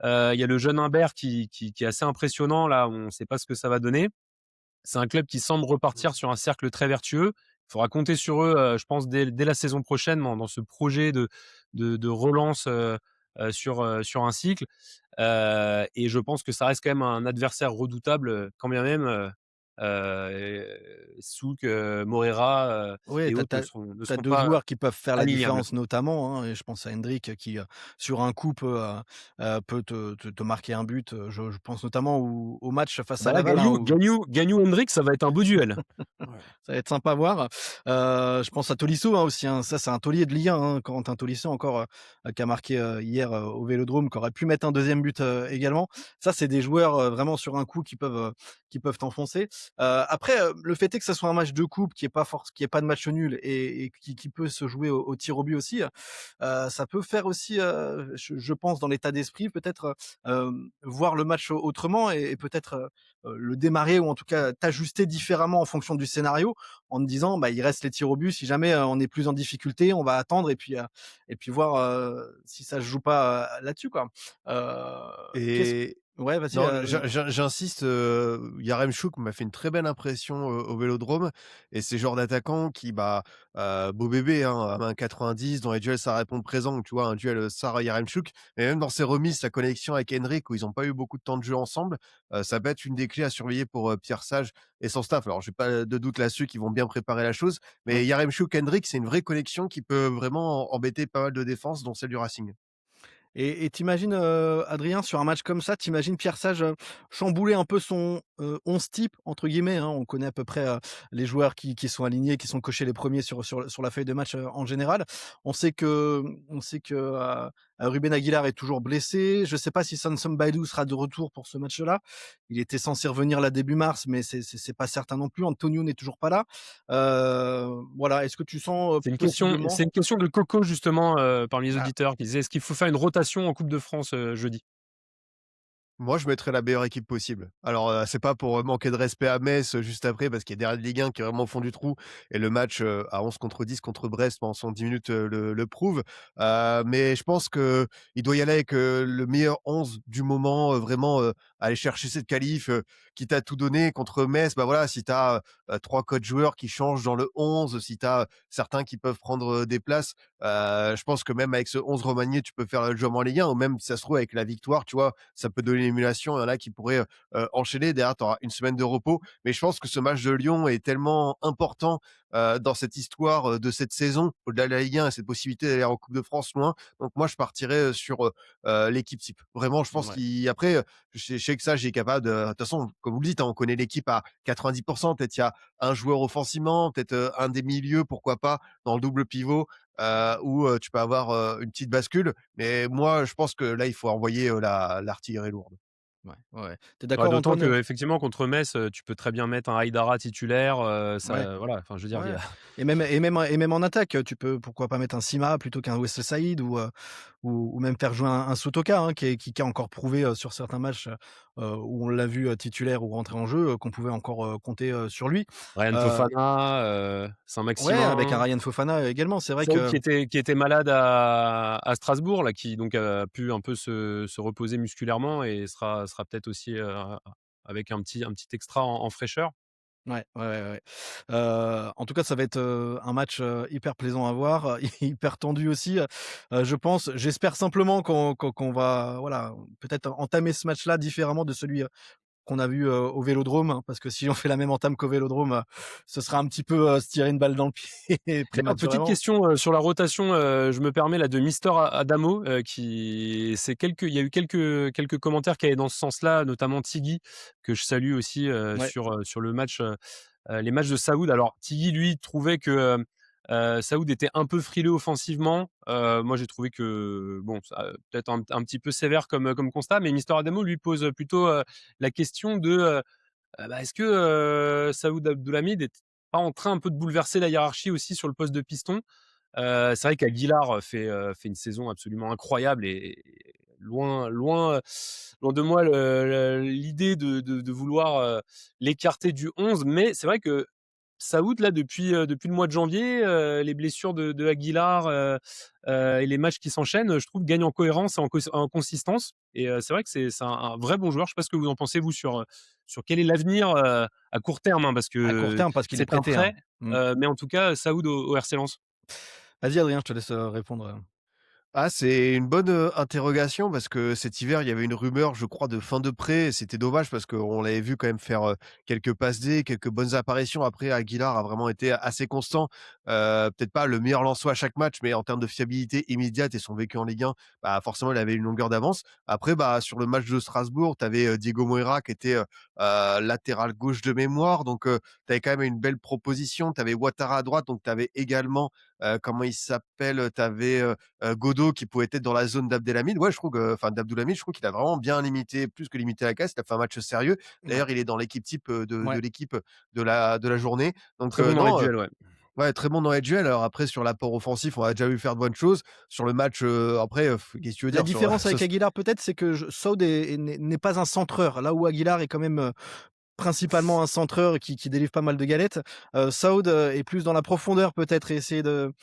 il y a le jeune Humbert qui est assez impressionnant là. On ne sait pas ce que ça va donner. C'est un club qui semble repartir sur un cercle très vertueux. Il faudra compter sur eux, je pense dès la saison prochaine dans ce projet de relance, sur un cycle. Et je pense que ça reste quand même un adversaire redoutable, quand bien même, Souk, Moreira, Ouais, et tu autres as ne tu seront 2 pas joueurs qui peuvent faire la alignables. différence notamment, hein, et je pense à Hendrick qui, sur un coup peut te marquer un but, je pense notamment au match face Bah à là, Laval, hein, où Gagnou-Hendrick, ça va être un beau duel. ouais, ça va être sympa à voir. Je pense à Tolisso, hein, aussi, hein, ça c'est un taulier de Ligue 1, hein, Corentin Tolisso encore, qui a marqué, hier, au Vélodrome, qui aurait pu mettre un deuxième but, également. Ça, c'est des joueurs, vraiment sur un coup qui peuvent t'enfoncer. Après, le fait est que ça soit un match de coupe qui est pas de match nul et qui peut se jouer au tir au but aussi, ça peut faire aussi, je pense dans l'état d'esprit peut-être, voir le match autrement et peut-être, le démarrer ou en tout cas t'ajuster différemment en fonction du scénario, en te disant: «Bah, il reste les tirs au but, si jamais, on est plus en difficulté, on va attendre et puis voir, si ça se joue pas, là-dessus, quoi». Qu'est-ce Et Ouais, vas-y, non, j'insiste, Yaremchuk m'a fait une très belle impression, au Vélodrome et c'est le genre d'attaquant qui, bah, beau bébé, hein, à 1,90 m, dans les duels, ça répond présent, tu vois? Un duel, Sarr-Yaremchuk et même dans ses remises, sa connexion avec Henrik où ils ont pas eu beaucoup de temps de jeu ensemble, ça peut être une des clés à surveiller pour, Pierre Sage et son staff. Alors j'ai pas de doute là-dessus qu'ils vont bien préparer la chose, mmh. mais Yaremchuk-Henrik, c'est une vraie connexion qui peut vraiment embêter pas mal de défenses, dont celle du Racing. Et tu Adrien, sur un match comme ça, tu imagines Pierre Sage, chambouler un peu son, «11 type» entre guillemets, hein. On connaît à peu près, les joueurs qui sont alignés, qui sont cochés les premiers sur la feuille de match, en général. On sait que Ruben Aguilar est toujours blessé. Je ne sais pas si Samson Baidoo sera de retour pour ce match-là. Il était censé revenir là début mars, mais c'est pas certain non plus. Antonio n'est toujours pas là. Voilà, est-ce que tu sens, possiblement C'est une question de Coco justement, parmi les ah, auditeurs qui disait: «Est-ce qu'il faut faire une rotation en Coupe de France, jeudi?» Moi, je mettrais la meilleure équipe possible. Alors, c'est pas pour, manquer de respect à Metz, juste après, parce qu'il y a derrière Ligue 1 qui est vraiment au fond du trou et le match, à 11 contre 10 contre Brest pendant 110 minutes, le prouve. Mais je pense qu'il doit y aller avec, le meilleur 11 du moment, vraiment, aller chercher cette qualif, quitte à tout donner contre Metz. Bah, voilà, si tu as, 3-4 joueurs qui changent dans le 11, si tu as certains qui peuvent prendre, des places, je pense que même avec ce 11 remanié, tu peux faire le job en Ligue 1 ou même si ça se trouve avec la victoire, tu vois? Ça peut donner l'émulation. Il y en a qui pourraient, enchaîner. Derrière, tu auras une semaine de repos. Mais je pense que ce match de Lyon est tellement important, dans cette histoire, de cette saison, au-delà de la Ligue 1 et cette possibilité d'aller en Coupe de France loin. Donc moi, je partirais, sur, l'équipe type. Vraiment, je pense ouais. qu'après, je sais que ça, j'ai capable de toute façon, comme vous le dites, hein, on connaît l'équipe à 90. Peut-être il y a un joueur offensivement, peut-être, un des milieux, pourquoi pas, dans le double pivot, où, tu peux avoir, une petite bascule. Mais moi, je pense que là, il faut envoyer, l'artillerie lourde. Ouais, ouais, ouais. Tu es Bah, d'accord, d'autant Antoine? qu'effectivement contre Metz, tu peux très bien mettre un Haidara titulaire, Ouais, ça voilà, enfin je veux dire, il y ouais, a et même en attaque, tu peux pourquoi pas mettre un Sima plutôt qu'un Wesley Saïd ou même faire jouer un Soutoka, hein, qui a encore prouvé, sur certains matchs, où on l'a vu, titulaire ou rentrer en jeu, qu'on pouvait encore, compter, sur lui. Ryan Heu, Fofana, ouais, avec un Saint-Maximin, Ryan Fofana également. C'est vrai Saoud que qui était malade à Strasbourg là, qui donc a pu un peu se reposer musculairement et sera peut-être aussi, avec un petit extra en fraîcheur. ouais, ouais, ouais, ouais. En tout cas, ça va être, un match, hyper plaisant à voir, hyper tendu aussi, je pense. J'espère simplement qu'on va, voilà, peut-être entamer ce match-là différemment de celui, qu'on a vu, au Vélodrome, hein, parce que si on fait la même entame qu'au Vélodrome, ce sera un petit peu, se tirer une balle dans le pied D'ailleurs, petite prématurément. question, sur la rotation, je me permets là de Mister Adamo, qui c'est quelques il y a eu quelques commentaires qui allaient dans ce sens-là, notamment Tiggy, que je salue aussi, Ouais, sur le match, les matchs de Saoud. Alors Tiggy, lui, trouvait que, Saoud était un peu frileux offensivement. Moi, j'ai trouvé que bon, ça peut-être un petit peu sévère comme constat, mais Mister Adamo lui pose plutôt, la question de, bah, est-ce que, Saoud Abdoulhamid est pas en train un peu de bouleverser la hiérarchie aussi sur le poste de piston? C'est vrai qu'Aguilar fait une saison absolument incroyable et loin de moi l'idée de vouloir, l'écarter du 11, mais c'est vrai que Saoud là depuis le mois de janvier, les blessures de Aguilar, et les matchs qui s'enchaînent, je trouve gagne en cohérence et en consistance et c'est vrai que c'est un vrai bon joueur. Je sais pas ce que vous en pensez vous sur quel est l'avenir, à court terme, hein, parce à court que terme parce qu'il est c'est un prêté, hein. prêt, Mmh. mais en tout cas Saoud au RC Lens. Vas-y Adrien, je te laisse, répondre, Ah, c'est une bonne, interrogation parce que cet hiver, il y avait une rumeur, je crois, de fin de prêt et c'était dommage parce qu'on l'avait vu quand même faire, quelques passes D, quelques bonnes apparitions. Après, Aguilar a vraiment été assez constant. Peut-être pas le meilleur Lensois à chaque match, mais en termes de fiabilité immédiate et son vécu en Ligue 1, bah, forcément, il avait une longueur d'avance. Après, bah, sur le match de Strasbourg, tu avais, Diego Moreira qui était, latéral gauche de mémoire, donc tu avais quand même une belle proposition. Tu avais Ouattara à droite, donc tu avais également, comment il s'appelle? Tu avais, Godot qui pouvait être dans la zone d'Abdelhamid. Ouais, je trouve que enfin d'Abdoulhamid, je trouve qu'il a vraiment bien limité, plus que limité la casse. Il a fait un match sérieux. ouais, D'ailleurs, il est dans l'équipe type, de ouais, l'équipe de la journée. Donc, Très bon dans les non, duels, ouais. ouais, très bon dans les duels. Alors après, sur l'apport offensif, on a déjà vu faire de bonnes choses. Sur le match, après, qu'est-ce que tu veux la dire? Sur différence ce avec Aguilar peut-être, c'est que Saud n'est pas un centreur, là où Aguilar est quand même, principalement un centreur qui délivre pas mal de galettes. Saud, est plus dans la profondeur peut-être et essayer de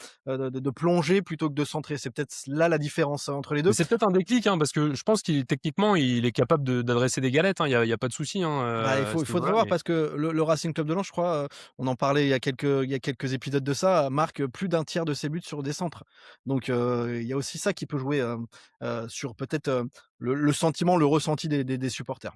plonger plutôt que de centrer. C'est peut-être là la différence, entre les Mais 2. c'est peut-être un déclic, hein, parce que je pense qu'il techniquement, il est capable d'adresser des galettes, hein. Il y a pas de souci, hein, Bah, à il ce faudrait niveau-là, voir mais parce que le Racing Club de Lens, je crois, on en parlait il y a quelques épisodes de ça, marque plus d'un tiers de ses buts sur des centres. Donc, il y a aussi ça qui peut jouer, sur peut-être, le sentiment, le ressenti des supporters.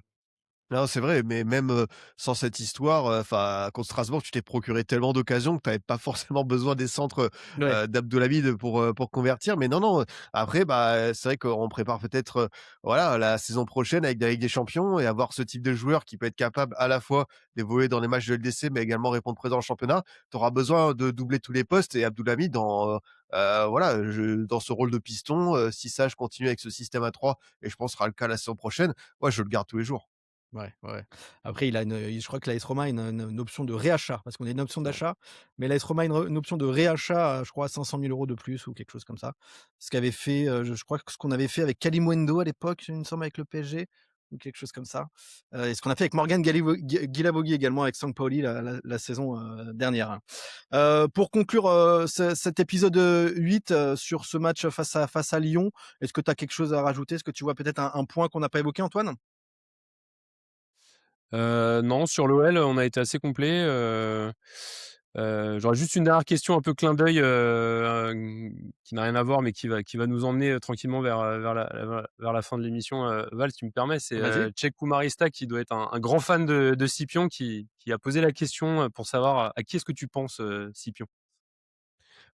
Non, c'est vrai, mais même, sans cette histoire, enfin, contre Strasbourg, tu t'es procuré tellement d'occasions que tu avais pas forcément besoin des centres, Ouais, d'Abdelhamid pour convertir. Mais non, non, après, bah, c'est vrai qu'on prépare peut-être, voilà, la saison prochaine avec la Ligue des Champions et avoir ce type de joueur qui peut être capable à la fois d'évoluer dans les matchs de LDC, mais également répondre présent en championnat. Tu auras besoin de doubler tous les postes et Abdelhamid voilà, dans ce rôle de piston, si Sage continue avec ce système à 3 et je pense que ce sera le cas la saison prochaine, ouais, je le garde tous les jours. ouais, ouais. Après je crois que l'AS Roma a une option de réachat parce qu'on a une option d'achat, mais l'AS Roma a une option de réachat, je crois à 500 000 € de plus ou quelque chose comme ça. Ce qu'avait fait, je crois que ce qu'on avait fait avec Kalimuendo à l'époque, il me semble avec le PSG ou quelque chose comme ça, et ce qu'on a fait avec Morgan Guilavogui également avec Sampaoli la saison, dernière, hein. Pour conclure, cet épisode, 8, sur ce match face à Lyon, est-ce que tu as quelque chose à rajouter? Est-ce que tu vois peut-être un point qu'on n'a pas évoqué, Antoine? Non, sur l'OL, on a été assez complet, j'aurais juste une dernière question un peu clin d'œil, qui n'a rien à voir, mais qui va nous emmener, tranquillement vers la fin de l'émission, Val, si tu me permets. C'est, Vas-y. Tchèque Marista qui doit être un grand fan de Scipion qui a posé la question, pour savoir à qui est-ce que tu penses, Scipion?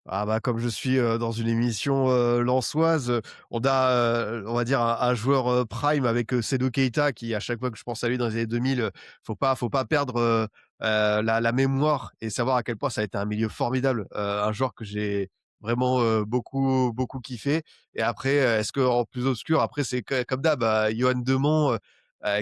Ah bah, comme je suis, dans une émission, lensoise, on a, on va dire un joueur, prime avec, Seydou Keita qui à chaque fois que je pense à lui dans les années 2000, faut pas perdre, la mémoire et savoir à quel point ça a été un milieu formidable, un joueur que j'ai vraiment, beaucoup, beaucoup kiffé et après, est-ce qu'en plus obscur, après c'est comme d'hab, Yoann Demont,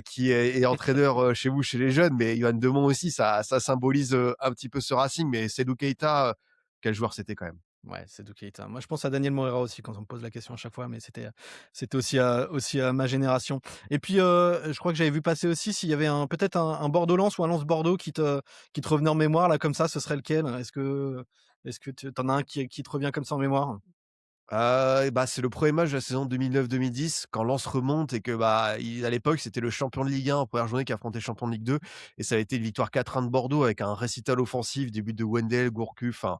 qui est entraîneur, chez vous, chez les jeunes, mais Yoann Demont aussi ça symbolise, un petit peu ce Racing, mais Seydou Keita, quel joueur c'était quand même. Ouais, c'est Seydou Keita. Moi, je pense à Daniel Moreira aussi quand on me pose la question à chaque fois, mais c'était aussi ma génération. Et puis, je crois que j'avais vu passer aussi s'il y avait peut-être un Bordeaux-Lens ou un Lens-Bordeaux qui te revenait en mémoire là comme ça, ce serait lequel? Est-ce que tu en as un qui te revient comme ça en mémoire? Bah, c'est le premier match de la saison 2009-2010 quand Lens remonte et que, bah, à l'époque, c'était le champion de Ligue 1 en première journée qui affrontait le champion de Ligue 2 et ça a été une victoire 4-1 de Bordeaux avec un récital offensif, des buts de Wendel, Gourcuff, enfin,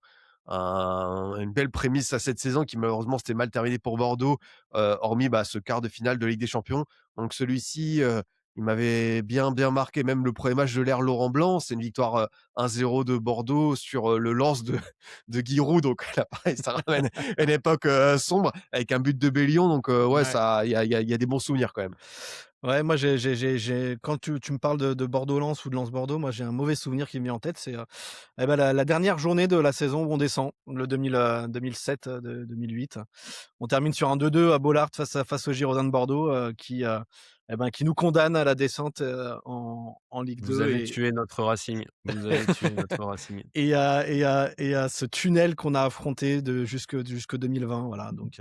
une belle prémisse à cette saison qui malheureusement s'était mal terminée pour Bordeaux, hormis, bah, ce quart de finale de Ligue des Champions. Donc celui-ci, il m'avait bien marqué, même le premier match de l'ère Laurent Blanc. C'est une victoire, 1-0 de Bordeaux sur, le Lens de Giroud, donc là pareil, ça ramène une époque, sombre avec un but de Bellion, donc ouais, Ouais. ça il y a des bons souvenirs quand même. Ouais, moi j'ai quand tu me parles de Bordeaux-Lens ou de Lens-Bordeaux, moi j'ai un mauvais souvenir qui me vient en tête, c'est, la dernière journée de la saison où on descend, le 2007, 2008. On termine sur un 2-2 à Bollaert face aux Girondins de Bordeaux, qui nous condamne à la descente, en Ligue Vous 2 avez tué notre Racing. Vous avez tué notre Racing. et à ce tunnel qu'on a affronté jusque 2020, voilà donc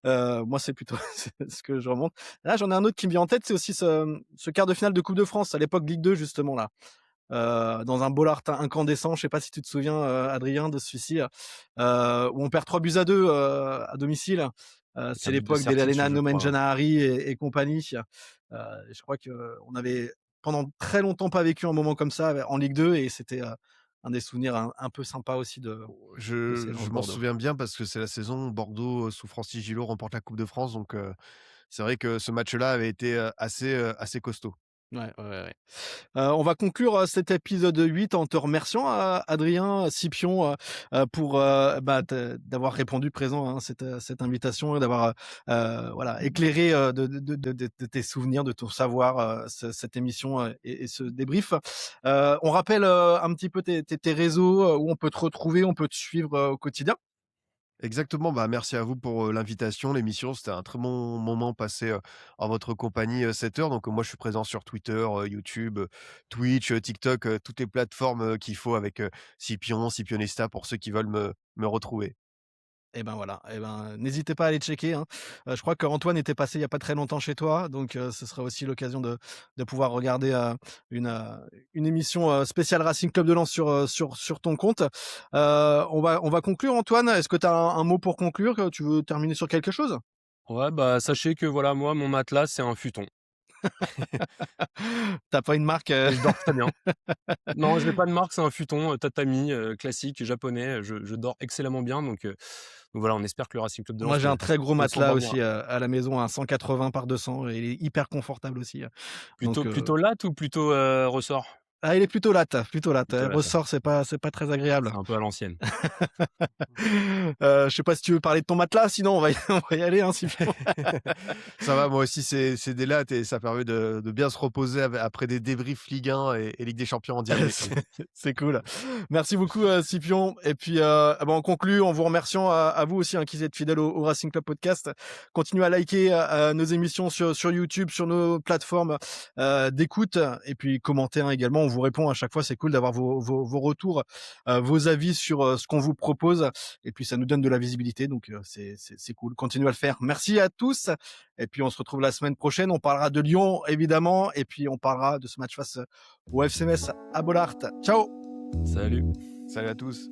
moi c'est plutôt c'est ce que je remonte. Là, j'en ai un autre qui me vient en tête, c'est aussi ce quart de finale de Coupe de France à l'époque Ligue 2 justement là, dans un Bollaert incandescent. Je sais pas si tu te souviens, Adrien, de celui-ci, où on perd 3-2, à domicile. Avec C'est un but de l'époque d'Elena certitude, je crois, hein. Nomenjanahari et compagnie. Je crois qu'on avait pendant très longtemps pas vécu un moment comme ça en Ligue 2 et c'était, un des souvenirs un peu sympas aussi de ces Je m'en Lens-Bordeaux. souviens bien parce que c'est la saison où Bordeaux, sous Francis Gillot, remporte la Coupe de France, donc c'est vrai que ce match-là avait été, assez costaud. Ouais, ouais, ouais. On va conclure, cet épisode 8 en te remerciant, Adrien, Scipion, pour, d'avoir répondu présent, hein, cette invitation et d'avoir, voilà, éclairé, de tes souvenirs, de ton savoir, cette émission, et ce débrief. On rappelle, un petit peu tes réseaux, où on peut te retrouver, on peut te suivre, au quotidien? Exactement, bah, merci à vous pour, l'invitation, l'émission. C'était un très bon moment passé, en votre compagnie, cette heure. Donc, moi, je suis présent sur Twitter, YouTube, Twitch, TikTok, toutes les plateformes, qu'il faut avec, Scipion, Scipionista pour ceux qui veulent me retrouver. Et ben voilà, et ben, n'hésitez pas à aller checker, hein. Je crois qu'Antoine était passé il y a pas très longtemps chez toi, donc ce sera aussi l'occasion de pouvoir regarder, une émission, spéciale Racing Club de Lens sur ton compte. On va conclure, Antoine. Est-ce que tu as un mot pour conclure? Que tu veux terminer sur quelque chose? Ouais, bah, sachez que voilà, moi, mon matelas, c'est un futon T'as pas une marque, et je dors très bien. Non, j'ai pas de marque, c'est un futon, tatami, classique japonais, je dors excellemment bien donc voilà, on espère que le Racing Club de Moi Lens j'ai un très gros me matelas sauvera moi. aussi, à la maison, un 180 par 200 et il est hyper confortable aussi, donc Plutôt latte ou plutôt, ressort? il est plutôt latte, plutôt latte. Plutôt latte, Ressort, c'est pas très agréable. c'est un peu à l'ancienne. Je sais pas si tu veux parler de ton matelas, sinon on va y on va y aller, hein, Sylvain. Ça va, moi aussi, c'est des lattes et ça permet de bien se reposer après des débriefs Ligue 1 et Ligue des Champions en direct, donc C'est cool. Merci beaucoup, Scipion et puis, on conclut en vous remerciant à vous aussi, hein, qui êtes fidèles au Racing Club Podcast. Continuez à liker, nos émissions sur YouTube, sur nos plateformes, d'écoute et puis commentez, hein, également. On vous répond à chaque fois, c'est cool d'avoir vos retours, vos avis sur, ce qu'on vous propose et puis ça nous donne de la visibilité donc, c'est cool. Continuez à le faire. Merci à tous et puis on se retrouve la semaine prochaine. On parlera de Lyon évidemment et puis on parlera de ce match face au FC Metz à Bollaert. Ciao! Salut. salut à tous.